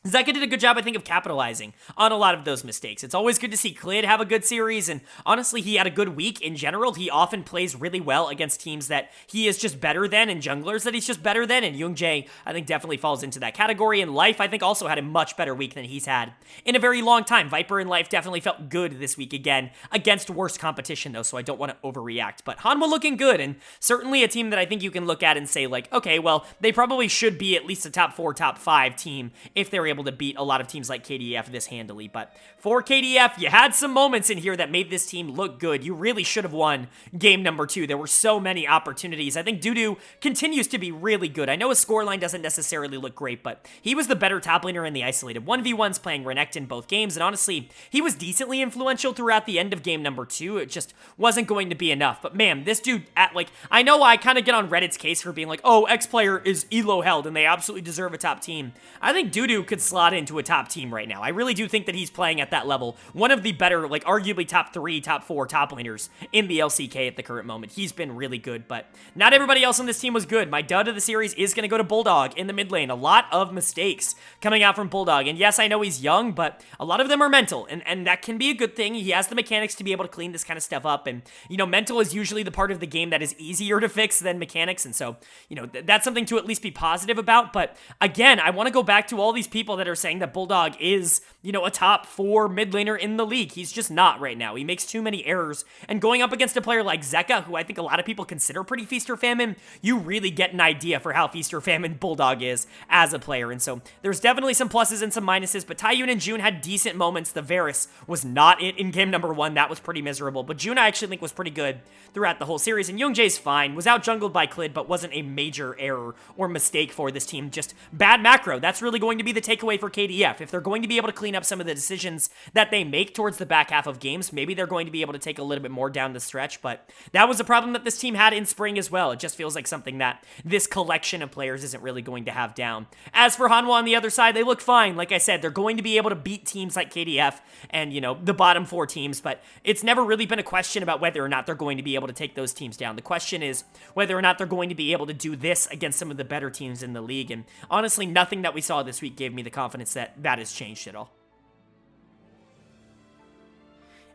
S1: Zeka did a good job, I think, of capitalizing on a lot of those mistakes. It's always good to see Klid have a good series, and honestly, he had a good week in general. He often plays really well against teams that he is just better than, and junglers that he's just better than, and Youngjae, I think, definitely falls into that category. And Life, I think, also had a much better week than he's had in a very long time. Viper and Life definitely felt good this week again, against worse competition, though, so I don't want to overreact. But Hanwha looking good, and certainly a team that I think you can look at and say, like, okay, well, they probably should be at least a top 4, top 5 team if they're able to beat a lot of teams like KDF this handily. But for KDF, you had some moments in here that made this team look good. You really should have won game number 2. There were so many opportunities. I think Dudu continues to be really good. I know his scoreline doesn't necessarily look great, but he was the better top laner in the isolated 1v1s, playing Renekton both games, and honestly, he was decently influential throughout the end of game number 2. It just wasn't going to be enough. But man, this dude, I know I kind of get on Reddit's case for being like, oh, X player is elo held, and they absolutely deserve a top team. I think Dudu could slot into a top team right now. I really do think that he's playing at that level. One of the better, like arguably top 3, top 4 top laners in the LCK at the current moment. He's been really good, but not everybody else on this team was good. My dud of the series is going to go to Bulldog in the mid lane. A lot of mistakes coming out from Bulldog. And yes, I know he's young, but a lot of them are mental, and that can be a good thing. He has the mechanics to be able to clean this kind of stuff up, and, you know, mental is usually the part of the game that is easier to fix than mechanics, and so, you know, that's something to at least be positive about. But again, I want to go back to all these people that are saying that Bulldog is, you know, a top 4 mid laner in the league. He's just not right now. He makes too many errors, and going up against a player like Zeka, who I think a lot of people consider pretty feast or famine, you really get an idea for how feast or famine Bulldog is as a player. And so there's definitely some pluses and some minuses, but Taiyun and June had decent moments. The Varus was not it in game number 1. That was pretty miserable, but June I actually think was pretty good throughout the whole series, and Youngjae's fine. Was out jungled by Clid, but wasn't a major error or mistake for this team. Just bad macro. That's really going to be the takeaway for KDF. If they're going to be able to clean up some of the decisions that they make towards the back half of games, maybe they're going to be able to take a little bit more down the stretch, but that was a problem that this team had in spring as well. It just feels like something that this collection of players isn't really going to have down. As for Hanwha on the other side, they look fine. Like I said, they're going to be able to beat teams like KDF and, you know, the bottom 4 teams, but it's never really been a question about whether or not they're going to be able to take those teams down. The question is whether or not they're going to be able to do this against some of the better teams in the league, and honestly, nothing that we saw this week gave me the confidence that that has changed at all.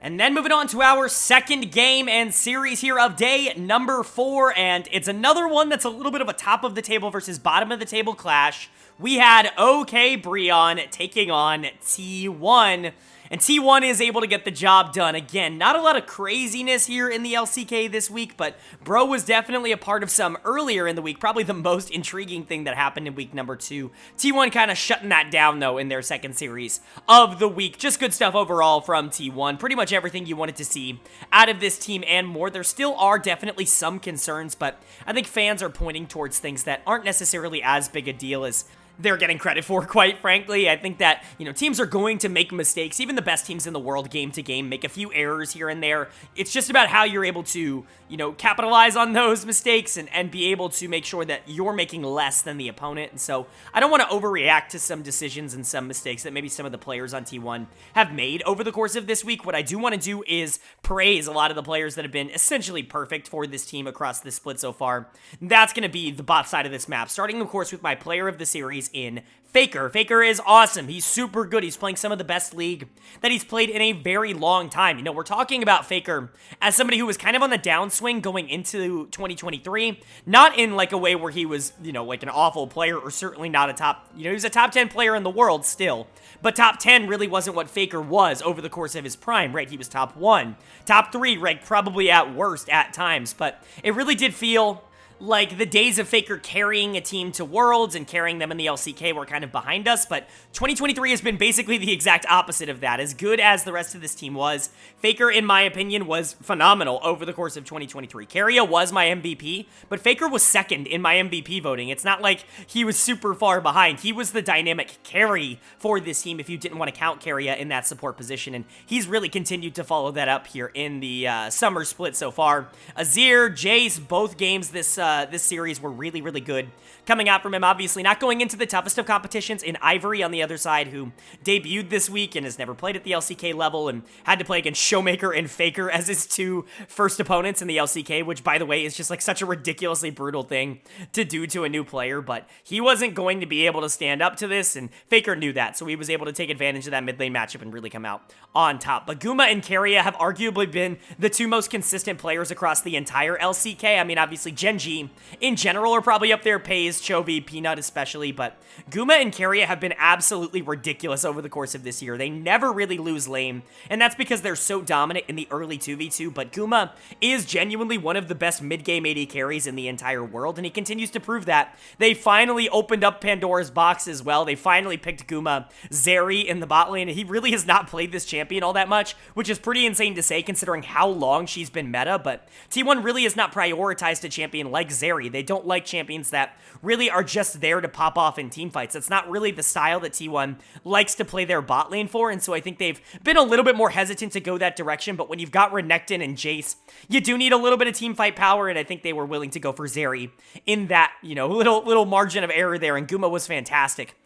S1: And then moving on to our second game and series here of day number 4, and it's another one that's a little bit of a top of the table versus bottom of the table clash. We had OK BRION taking on T1, and T1 is able to get the job done. Again, not a lot of craziness here in the LCK this week, but Bro was definitely a part of some earlier in the week. Probably the most intriguing thing that happened in week number 2. T1 kind of shutting that down, though, in their second series of the week. Just good stuff overall from T1. Pretty much everything you wanted to see out of this team and more. There still are definitely some concerns, but I think fans are pointing towards things that aren't necessarily as big a deal as they're getting credit for, quite frankly. I think that, you know, teams are going to make mistakes. Even the best teams in the world, game to game, make a few errors here and there. It's just about how you're able to, you know, capitalize on those mistakes and be able to make sure that you're making less than the opponent. And so I don't want to overreact to some decisions and some mistakes that maybe some of the players on T1 have made over the course of this week. What I do want to do is praise a lot of the players that have been essentially perfect for this team across this split so far. That's going to be the bot side of this map, starting, of course, with my player of the series in Faker. Faker is awesome. He's super good. He's playing some of the best League that he's played in a very long time. You know, we're talking about Faker as somebody who was kind of on the downswing going into 2023. Not in like a way where he was, you know, like an awful player, or certainly not a top, you know, he was a top 10 player in the world still. But top 10 really wasn't what Faker was over the course of his prime, right? He was top 1. Top 3 ranked probably at worst at times. But it really did feel like the days of Faker carrying a team to Worlds and carrying them in the LCK were kind of behind us, but 2023 has been basically the exact opposite of that. As good as the rest of this team was, Faker, in my opinion, was phenomenal over the course of 2023. Keria was my MVP, but Faker was second in my MVP voting. It's not like he was super far behind. He was the dynamic carry for this team if you didn't want to count Keria in that support position, and he's really continued to follow that up here in the summer split so far. Azir, Jace, both games this series were really, really good coming out from him. Obviously not going into the toughest of competitions in Ivory on the other side, who debuted this week and has never played at the LCK level and had to play against Showmaker and Faker as his 2 first opponents in the LCK, which, by the way, is just like such a ridiculously brutal thing to do to a new player, but he wasn't going to be able to stand up to this, and Faker knew that, so he was able to take advantage of that mid lane matchup and really come out on top. But Guma and Keria have arguably been the 2 most consistent players across the entire LCK. I mean, obviously, Gen.G in general are probably up there, Pays, Chovy, Peanut especially, but Guma and Keria have been absolutely ridiculous over the course of this year. They never really lose lane, and that's because they're so dominant in the early 2v2, but Guma is genuinely one of the best mid-game AD carries in the entire world, and he continues to prove that. They finally opened up Pandora's box as well. They finally picked Guma Zeri in the bot lane, and he really has not played this champion all that much, which is pretty insane to say considering how long she's been meta, but T1 really has not prioritized a champion like Zeri. They don't like champions that really are just there to pop off in teamfights. That's not really the style that T1 likes to play their bot lane for, and so I think they've been a little bit more hesitant to go that direction, but when you've got Renekton and Jace, you do need a little bit of teamfight power, and I think they were willing to go for Zeri in that, you know, little margin of error there, and Guma was fantastic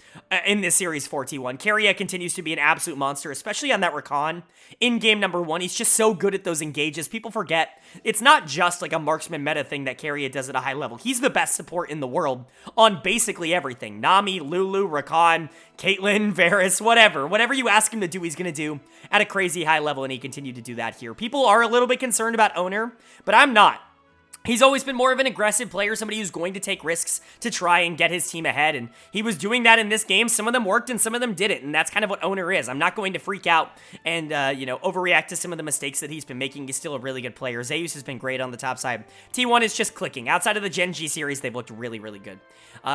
S1: in this series for T1. KIA continues to be an absolute monster, especially on that recon. In game number 1, he's just so good at those engages. People forget, it's not just like a marksman meta thing that KIA does at a high level. He's the best support in the world on basically everything. Nami, Lulu, Rakan, Caitlyn, Varus, whatever. Whatever you ask him to do, he's going to do at a crazy high level, and he continued to do that here. People are a little bit concerned about Owner, but I'm not. He's always been more of an aggressive player, somebody who's going to take risks to try and get his team ahead, and he was doing that in this game. Some of them worked and some of them didn't, and that's kind of what Owner is. I'm not going to freak out and, overreact to some of the mistakes that he's been making. He's still a really good player. Zeus has been great on the top side. T1 is just clicking. Outside of the Gen.G series, they've looked really, really good.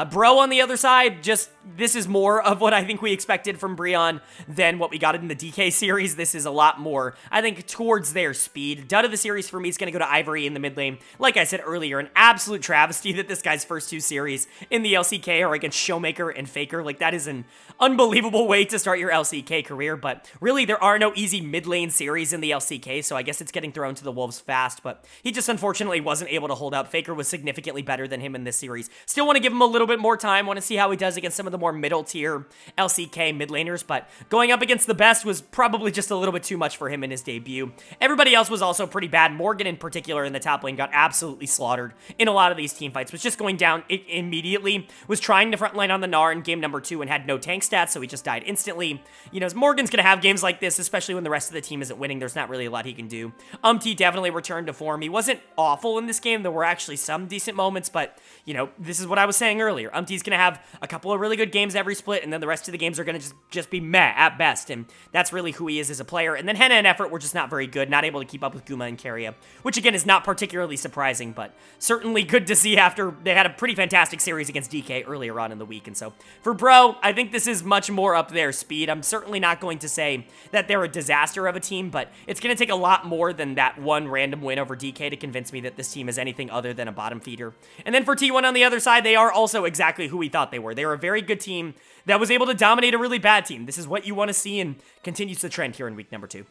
S1: Bro on the other side, this is more of what I think we expected from Brion than what we got in the DK series. This is a lot more, I think, towards their speed. Dud of the series for me is going to go to Ivory in the mid lane. Like I said earlier, an absolute travesty that this guy's first 2 series in the LCK are against Showmaker and Faker. Like, that is an unbelievable way to start your LCK career, but really there are no easy mid lane series in the LCK, so I guess it's getting thrown to the wolves fast, but he just unfortunately wasn't able to hold up. Faker was significantly better than him in this series. Still want to give him a little bit more time, want to see how he does against some of the more middle tier LCK mid laners, but going up against the best was probably just a little bit too much for him in his debut. Everybody else was also pretty bad. Morgan in particular in the top lane got absolutely slaughtered in a lot of these team fights, was just going down immediately, was trying to frontline on the Gnar in game number 2 and had no tank stats, so he just died instantly. You know, Morgan's gonna have games like this, especially when the rest of the team isn't winning. There's not really a lot he can do. Definitely returned to form. He wasn't awful in this game. There were actually some decent moments, but, you know, this is what I was saying earlier. He's gonna have a couple of really good games every split, and then the rest of the games are gonna just be meh at best, and that's really who he is as a player. And then Hanwha and Effort were just not very good, not able to keep up with Guma and KIA, which again is not particularly surprising, but certainly good to see after they had a pretty fantastic series against DK earlier on in the week. And so for Bro, I think this is much more up their speed. I'm certainly not going to say that they're a disaster of a team, but it's going to take a lot more than that one random win over DK to convince me that this team is anything other than a bottom feeder. And then for T1 on the other side, they are also exactly who we thought they were. They were a very good team that was able to dominate a really bad team. This is what you want to see, and continues the trend here in week number 2.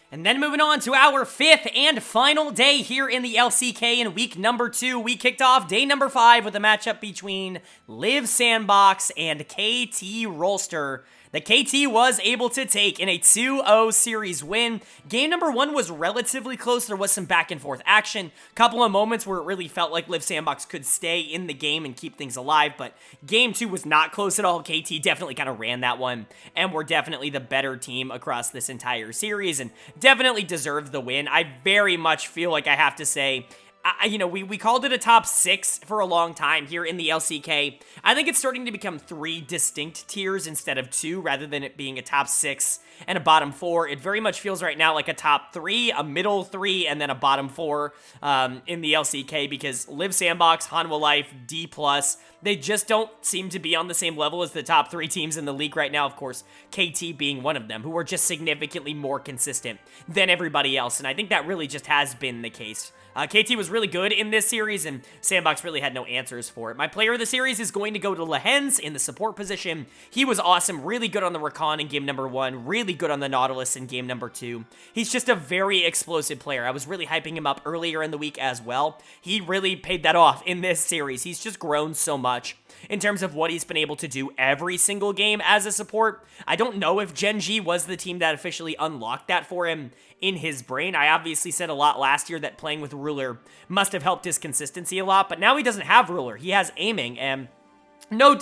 S1: And then moving on to our 5th and final day here in the LCK in week number 2. We kicked off day number 5 with a matchup between Liiv SANDBOX and KT Rolster that KT was able to take in a 2-0 series win. Game number 1 was relatively close. There was some back and forth action. Couple of moments where it really felt like Liiv SANDBOX could stay in the game and keep things alive, but game 2 was not close at all. KT definitely kind of ran that one, and were definitely the better team across this entire series, and definitely deserved the win. I very much feel like I have to say, we called it a top 6 for a long time here in the LCK. I think it's starting to become 3 distinct tiers instead of 2, rather than it being a top 6 and a bottom 4. It very much feels right now like a top 3, a middle 3, and then a bottom 4 in the LCK, because Liiv SANDBOX, Hanwha Life, Dplus, they just don't seem to be on the same level as the top 3 teams in the league right now. Of course, KT being one of them, who are just significantly more consistent than everybody else, and I think that really just has been the case. KT was really good in this series, and SANDBOX really had no answers for it. My player of the series is going to go to Lehens in the support position. He was awesome, really good on the Rakan in game number 1, really good on the Nautilus in game number 2. He's just a very explosive player. I was really hyping him up earlier in the week as well. He really paid that off in this series. He's just grown so much in terms of what he's been able to do every single game as a support. I don't know if Gen.G was the team that officially unlocked that for him in his brain. I obviously said a lot last year that playing with Ruler must have helped his consistency a lot, but now he doesn't have Ruler. He has aiming, and no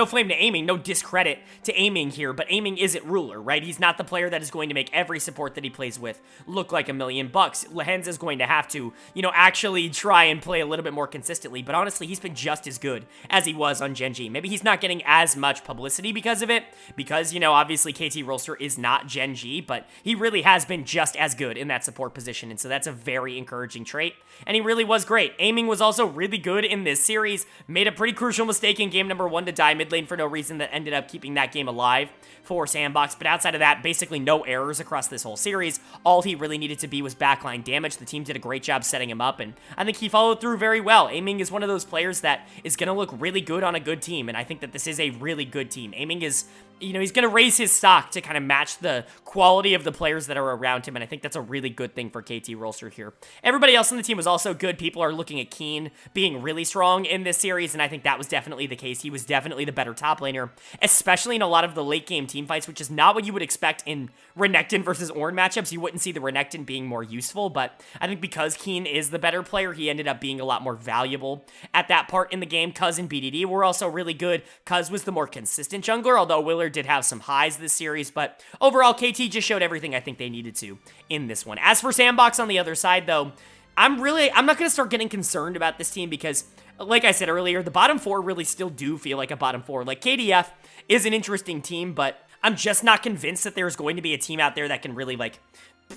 S1: flame to aiming, no discredit to aiming here, but aiming isn't Ruler, right? He's not the player that is going to make every support that he plays with look like $1 million. Lehens is going to have to, actually try and play a little bit more consistently, but honestly, he's been just as good as he was on Gen.G. Maybe he's not getting as much publicity because of it, because, obviously KT Rolster is not Gen.G, but he really has been just as good in that support position, and so that's a very encouraging trait, and he really was great. Aiming was also really good in this series, made a pretty crucial mistake in game number 1 to die mid lane for no reason that ended up keeping that game alive for SANDBOX, but outside of that, basically no errors across this whole series. All he really needed to be was backline damage. The team did a great job setting him up, and I think he followed through very well. Aiming is one of those players that is going to look really good on a good team, and I think that this is a really good team. Aiming is you know, he's going to raise his stock to kind of match the quality of the players that are around him, and I think that's a really good thing for KT Rolster here. Everybody else on the team was also good. People are looking at Keen being really strong in this series, and I think that was definitely the case. He was definitely the better top laner, especially in a lot of the late game team fights, which is not what you would expect in Renekton versus Ornn matchups. You wouldn't see the Renekton being more useful, but I think because Keen is the better player, he ended up being a lot more valuable at that part in the game. Cuz and BDD were also really good. Cuz was the more consistent jungler, although Willer did have some highs this series, but overall, KT just showed everything I think they needed to in this one. As for SANDBOX on the other side, though, I'm not going to start getting concerned about this team because, like I said earlier, the bottom four really still do feel like a bottom four. Like, KDF is an interesting team, but I'm just not convinced that there's going to be a team out there that can really, like,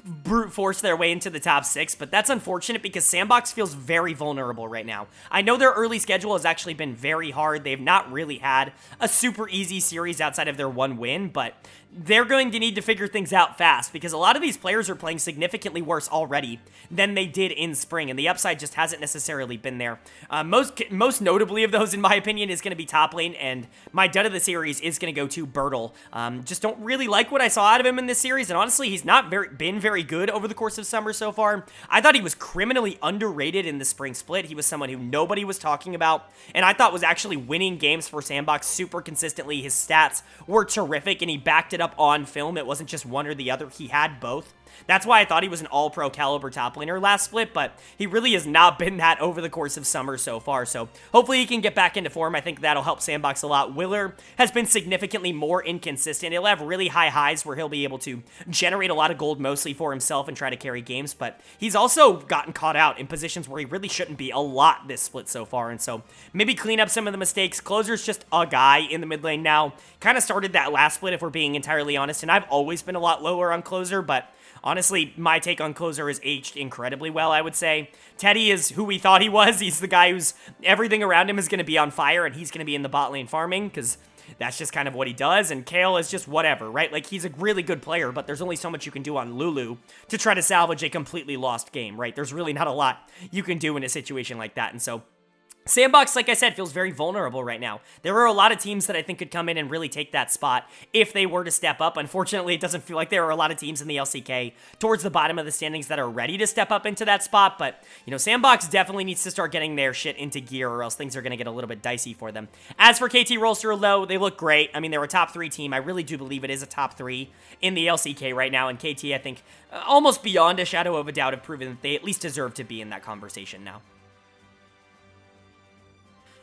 S1: brute force their way into the top 6, but that's unfortunate because SANDBOX feels very vulnerable right now. I know their early schedule has actually been very hard. They've not really had a super easy series outside of their one win, but they're going to need to figure things out fast because a lot of these players are playing significantly worse already than they did in spring, and the upside just hasn't necessarily been there. Most notably of those, in my opinion, is going to be top lane, and my dud of the series is going to go to Bertle. Just don't really like what I saw out of him in this series, and honestly, he's not been very good over the course of summer so far. I thought he was criminally underrated in the spring split. He was someone who nobody was talking about, and I thought was actually winning games for SANDBOX super consistently. His stats were terrific, and he backed it up on film. It wasn't just one or the other. He had both. That's why I thought he was an all-pro caliber top laner last split, but he really has not been that over the course of summer so far, so hopefully he can get back into form. I think that'll help SANDBOX a lot. Willer has been significantly more inconsistent. He'll have really high highs where he'll be able to generate a lot of gold mostly for himself and try to carry games, but he's also gotten caught out in positions where he really shouldn't be a lot this split so far, and so maybe clean up some of the mistakes. Closer's just a guy in the mid lane now. Kind of started that last split if we're being entirely honest, and I've always been a lot lower on Closer, but honestly, my take on Closer has aged incredibly well, I would say. Teddy is who we thought he was. He's the guy who's everything around him is going to be on fire, and he's going to be in the bot lane farming, because that's just kind of what he does, and Kale is just whatever, right? Like, he's a really good player, but there's only so much you can do on Lulu to try to salvage a completely lost game, right? There's really not a lot you can do in a situation like that, and so SANDBOX, like I said, feels very vulnerable right now. There are a lot of teams that I think could come in and really take that spot if they were to step up. Unfortunately, it doesn't feel like there are a lot of teams in the LCK towards the bottom of the standings that are ready to step up into that spot, but, you know, SANDBOX definitely needs to start getting their shit into gear or else things are going to get a little bit dicey for them. As for KT Rolster, though, they look great. I mean, they're a top 3 team. I really do believe it is a top 3 in the LCK right now, and KT, I think, almost beyond a shadow of a doubt, have proven that they at least deserve to be in that conversation now.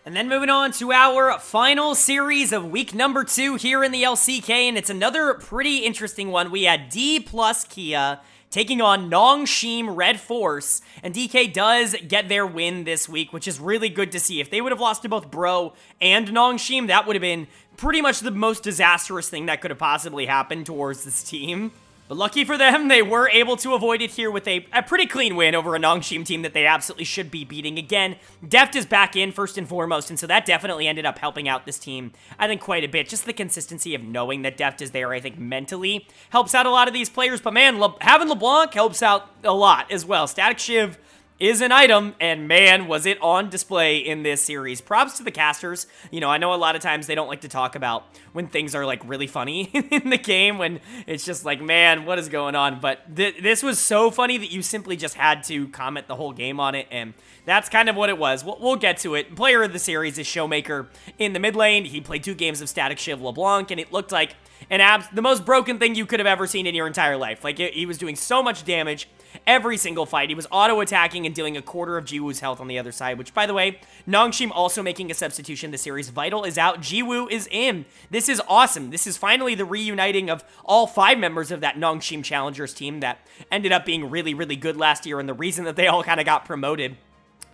S1: And then moving on to our final series of week number 2 here in the LCK, and it's another pretty interesting one. We had Dplus KIA taking on NS RedForce, and DK does get their win this week, which is really good to see. If they would have lost to both Bro and NS, that would have been pretty much the most disastrous thing that could have possibly happened towards this team. But lucky for them, they were able to avoid it here with a pretty clean win over a NS team that they absolutely should be beating. Again, Deft is back in first and foremost, and so that definitely ended up helping out this team, I think, quite a bit. Just the consistency of knowing that Deft is there, I think, mentally helps out a lot of these players. But man, having LeBlanc helps out a lot as well. Static Shiv is an item, and man, was it on display in this series. Props to the casters. You know, I know a lot of times they don't like to talk about when things are, like, really funny in the game, when it's just like, man, what is going on? But this was so funny that you simply just had to comment the whole game on it, and that's kind of what it was. We'll get to it. Player of the series is Showmaker in the mid lane. He played 2 games of Static Shiv LeBlanc, and it looked like the most broken thing you could have ever seen in your entire life. Like, he was doing so much damage every single fight. He was auto-attacking and dealing a quarter of Jiwoo's health on the other side, which, by the way, Nongshim also making a substitution this series. Vital is out, Jiwoo is in. This is awesome. This is finally the reuniting of all 5 members of that Nongshim Challengers team that ended up being really, really good last year, and the reason that they all kind of got promoted.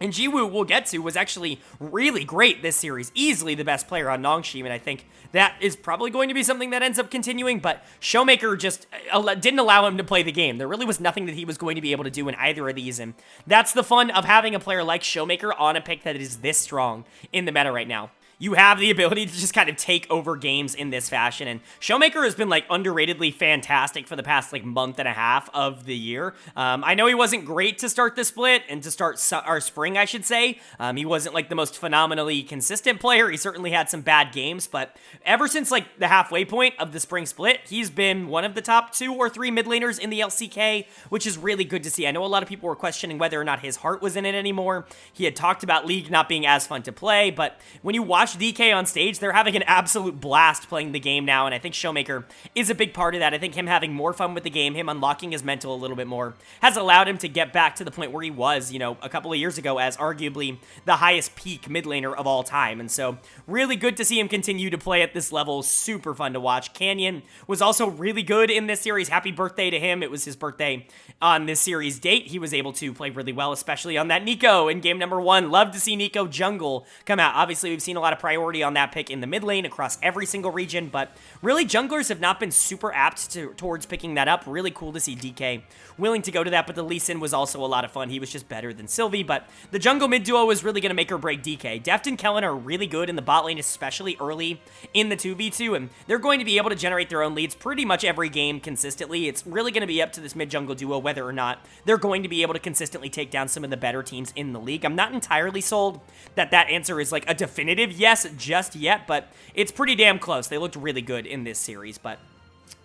S1: And Jiwoo, we'll get to, was actually really great this series. Easily the best player on Nongshim, and I think that is probably going to be something that ends up continuing, but Showmaker just didn't allow him to play the game. There really was nothing that he was going to be able to do in either of these, and that's the fun of having a player like Showmaker on a pick that is this strong in the meta right now. you have the ability to just kind of take over games in this fashion. And Showmaker has been like underratedly fantastic for the past like month and a half of the year. I know he wasn't great to start the split and to start our spring, I should say. He wasn't like the most phenomenally consistent player. He certainly had some bad games, but ever since like the halfway point of the spring split, he's been one of the top 2 or 3 mid laners in the LCK, which is really good to see. I know a lot of people were questioning whether or not his heart was in it anymore. He had talked about League not being as fun to play, but when you watch DK on stage, they're having an absolute blast playing the game now, and I think Showmaker is a big part of that. I think him having more fun with the game, him unlocking his mental a little bit more, has allowed him to get back to the point where he was, you know, a couple of years ago as arguably the highest peak mid laner of all time. And so really good to see him continue to play at this level. Super fun to watch. Canyon was also really good in this series. Happy birthday to him. It was his birthday on this series date. He was able to play really well, especially on that Nico in game number 1. Love to see Nico jungle come out. Obviously, we've seen a lot of priority on that pick in the mid lane across every single region, but really junglers have not been super apt towards picking that up. Really cool to see DK willing to go to that, but the Lee Sin was also a lot of fun. He was just better than Sylvie, but the jungle mid duo was really going to make or break DK. Deft and Kellen are really good in the bot lane, especially early in the 2v2, and they're going to be able to generate their own leads pretty much every game consistently. It's really going to be up to this mid jungle duo whether or not they're going to be able to consistently take down some of the better teams in the league. I'm not entirely sold that that answer is like a definitive yes just yet, but it's pretty damn close. They looked really good in this series, but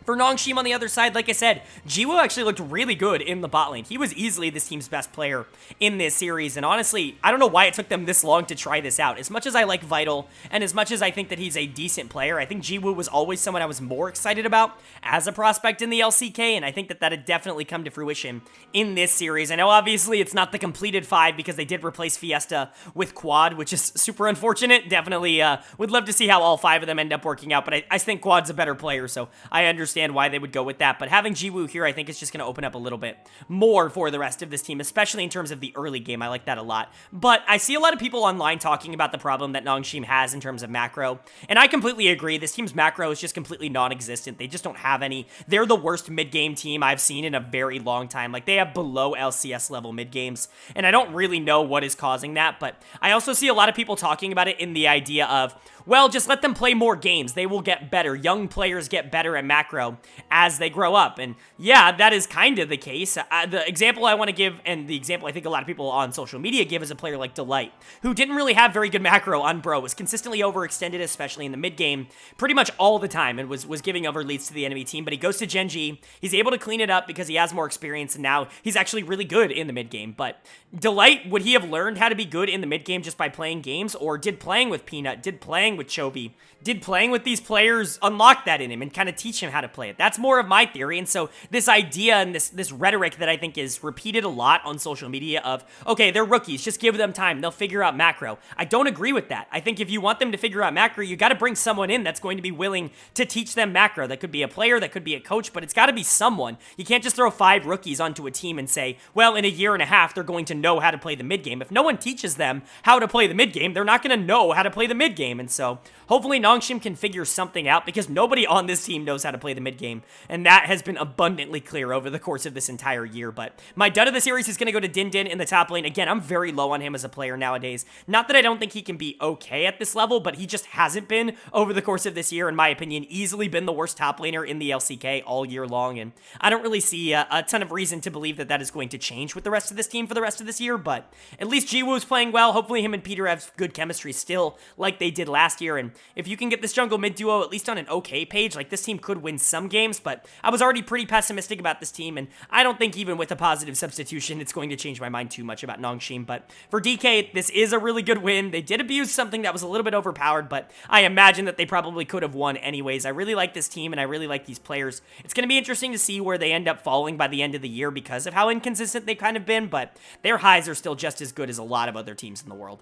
S1: for Nongshim on the other side, like I said, Jiwoo actually looked really good in the bot lane. He was easily this team's best player in this series, and honestly, I don't know why it took them this long to try this out. As much as I like Vital, and as much as I think that he's a decent player, I think Jiwoo was always someone I was more excited about as a prospect in the LCK, and I think that that had definitely come to fruition in this series. I know obviously it's not the completed 5 because they did replace Fiesta with Quad, which is super unfortunate. Definitely would love to see how all 5 of them end up working out, but I think Quad's a better player, so I understand why they would go with that, but having Jiwoo here I think is just going to open up a little bit more for the rest of this team, especially in terms of the early game. I like that a lot, but I see a lot of people online talking about the problem that Nongshim has in terms of macro, and I completely agree. This team's macro is just completely non-existent. They just don't have any. They're the worst mid-game team I've seen in a very long time. Like, they have below LCS level mid-games, and I don't really know what is causing that, but I also see a lot of people talking about it in the idea of, well, just let them play more games. They will get better. Young players get better at macro as they grow up. And yeah, that is kind of the case. The example I want to give, and the example I think a lot of people on social media give, is a player like Delight, who didn't really have very good macro on Bro, was consistently overextended, especially in the mid game, pretty much all the time, and was giving over leads to the enemy team. But he goes to Gen.G. He's able to clean it up because he has more experience, and now he's actually really good in the mid game. But Delight, would he have learned how to be good in the mid game just by playing games, or did playing with Peanut, did playing with Chovy, did playing with these players unlock that in him and kind of teach him how to play it? That's more of my theory. And so this idea and this rhetoric that I think is repeated a lot on social media of, okay, they're rookies, just give them time, they'll figure out macro. I don't agree with that. I think if you want them to figure out macro, you got to bring someone in that's going to be willing to teach them macro. That could be a player, that could be a coach, but it's got to be someone. You can't just throw 5 rookies onto a team and say, well, in a year and a half, they're going to know how to play the mid game. If no one teaches them how to play the mid game, they're not going to know how to play the mid game. And so hopefully Nongshim can figure something out, because nobody on this team knows how to play the mid game, and that has been abundantly clear over the course of this entire year. But my dud of the series is going to go to Din Din in the top lane. Again, I'm very low on him as a player nowadays. Not that I don't think he can be okay at this level, but he just hasn't been over the course of this year, in my opinion. Easily been the worst top laner in the LCK all year long, and I don't really see a ton of reason to believe that that is going to change with the rest of this team for the rest of this year. But at least Jiwoo's playing well. Hopefully him and Peter have good chemistry still, like they did last year, and if you can get this jungle mid duo at least on an okay page, like, this team could win some games. But I was already pretty pessimistic about this team, and I don't think even with a positive substitution it's going to change my mind too much about Nongshim. But for DK, this is a really good win. They did abuse something that was a little bit overpowered, but I imagine that they probably could have won anyways. I really like this team, and I really like these players. It's going to be interesting to see where they end up falling by the end of the year because of how inconsistent they've kind of been, but their highs are still just as good as a lot of other teams in the world.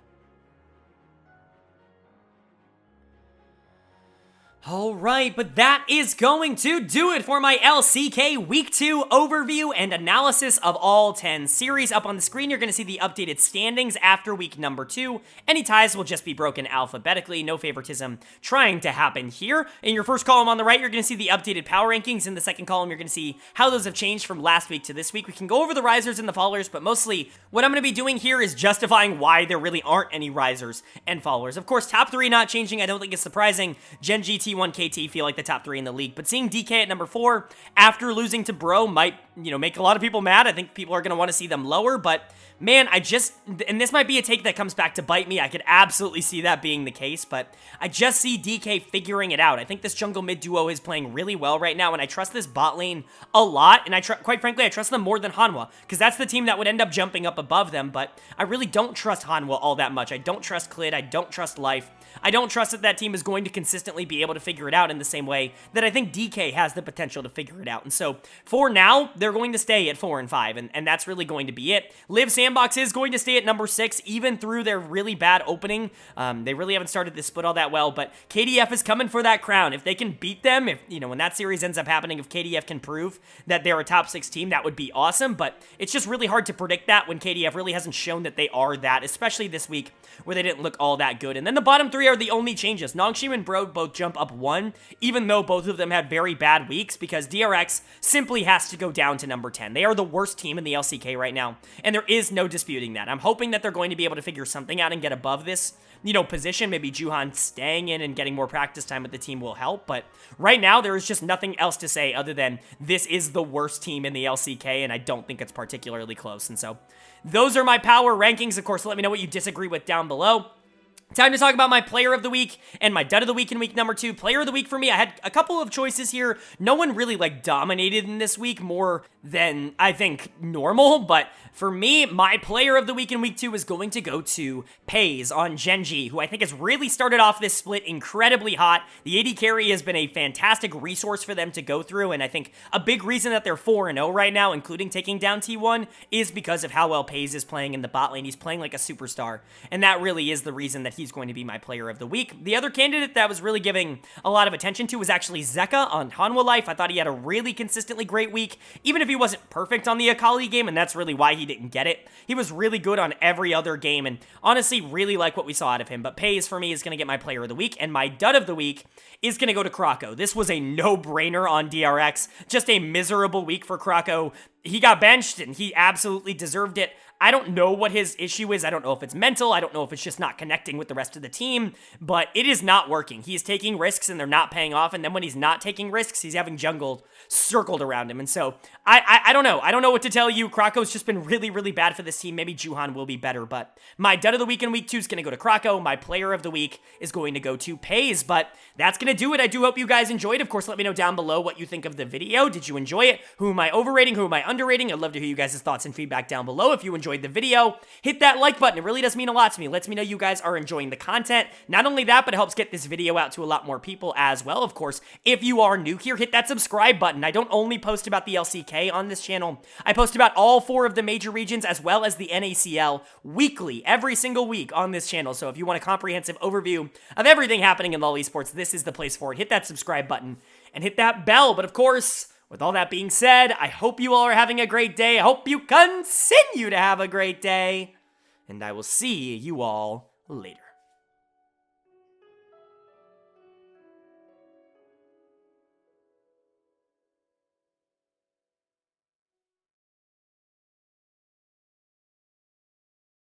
S1: Alright, but that is going to do it for my LCK Week 2 overview and analysis of all 10 series. Up on the screen, you're going to see the updated standings after week number 2. Any ties will just be broken alphabetically, no favoritism trying to happen here. In your first column on the right, you're going to see the updated power rankings. In the second column, you're going to see how those have changed from last week to this week. We can go over the risers and the fallers, but mostly what I'm going to be doing here is justifying why there really aren't any risers and fallers. Of course, top 3 not changing, I don't think it's surprising. Gen.G, T1, KT feel like the top 3 in the league, but seeing DK at number 4 after losing to Bro might, make a lot of people mad. I think people are going to want to see them lower, but man, and this might be a take that comes back to bite me. I could absolutely see that being the case, but I just see DK figuring it out. I think this jungle mid duo is playing really well right now, and I trust this bot lane a lot, and quite frankly, I trust them more than Hanwha, because that's the team that would end up jumping up above them, but I really don't trust Hanwha all that much. I don't trust Klid, I don't trust Life. I don't trust that that team is going to consistently be able to figure it out in the same way that I think DK has the potential to figure it out. And so, for now, they're going to stay at 4 and 5, and that's really going to be it. Liiv SANDBOX is going to stay at number 6, even through their really bad opening. They really haven't started this split all that well, but KDF is coming for that crown. If they can beat them, when that series ends up happening, if KDF can prove that they're a top 6 team, that would be awesome, but it's just really hard to predict that when KDF really hasn't shown that they are that, especially this week, where they didn't look all that good. And then the bottom 3 are the only changes. Nongshim and Bro both jump up 1, even though both of them had very bad weeks, because DRX simply has to go down to number 10. They are the worst team in the LCK right now, and there is no disputing that. I'm hoping that they're going to be able to figure something out and get above this, position. Maybe Juhan staying in and getting more practice time with the team will help, but right now there is just nothing else to say other than this is the worst team in the LCK, and I don't think it's particularly close. And so those are my power rankings. Of course, let me know what you disagree with down below. Time to talk about my player of the week and my dud of the week in week number 2. Player of the week for me, I had a couple of choices here. No one really dominated in this week more than I think normal, but for me, my player of the week in week 2 is going to go to Pays on Gen.G, who I think has really started off this split incredibly hot. The AD carry has been a fantastic resource for them to go through, and I think a big reason that they're 4-0 right now, including taking down T1, is because of how well Pays is playing in the bot lane. He's playing like a superstar, and that really is the reason that he's going to be my player of the week. The other candidate that was really giving a lot of attention to was actually Zeka on Hanwha Life. I thought he had a really consistently great week, even if he wasn't perfect on the Akali game, and that's really why he didn't get it. He was really good on every other game, and honestly really like what we saw out of him. But Pays for me is going to get my player of the week, and my dud of the week is going to go to Krako. This was a no-brainer on DRX. Just a miserable week for Krako. He got benched, and he absolutely deserved it. I don't know what his issue is. I don't know if it's mental. I don't know if it's just not connecting with the rest of the team, but it is not working. He's taking risks and they're not paying off, and then when he's not taking risks, he's having jungle circled around him, and so I don't know. I don't know what to tell you. Krako's just been really, really bad for this team. Maybe Juhan will be better, but my dud of the week in week 2 is going to go to Krako. My player of the week is going to go to Pays, but that's going to do it. I do hope you guys enjoyed. Of course, let me know down below what you think of the video. Did you enjoy it? Who am I overrating? Who am I underrating? I'd love to hear you guys' thoughts and feedback down below. If you enjoyed the video, hit that like button. It really does mean a lot to me. It lets me know you guys are enjoying the content. Not only that, but it helps get this video out to a lot more people as well. Of course, if you are new here, hit that subscribe button. I don't only post about the LCK on this channel. I post about all 4 of the major regions as well as the NACL weekly, every single week on this channel. So if you want a comprehensive overview of everything happening in LoL Esports, this is the place for it. Hit that subscribe button and hit that bell. But of course, with all that being said, I hope you all are having a great day. I hope you continue to have a great day. And I will see you all later.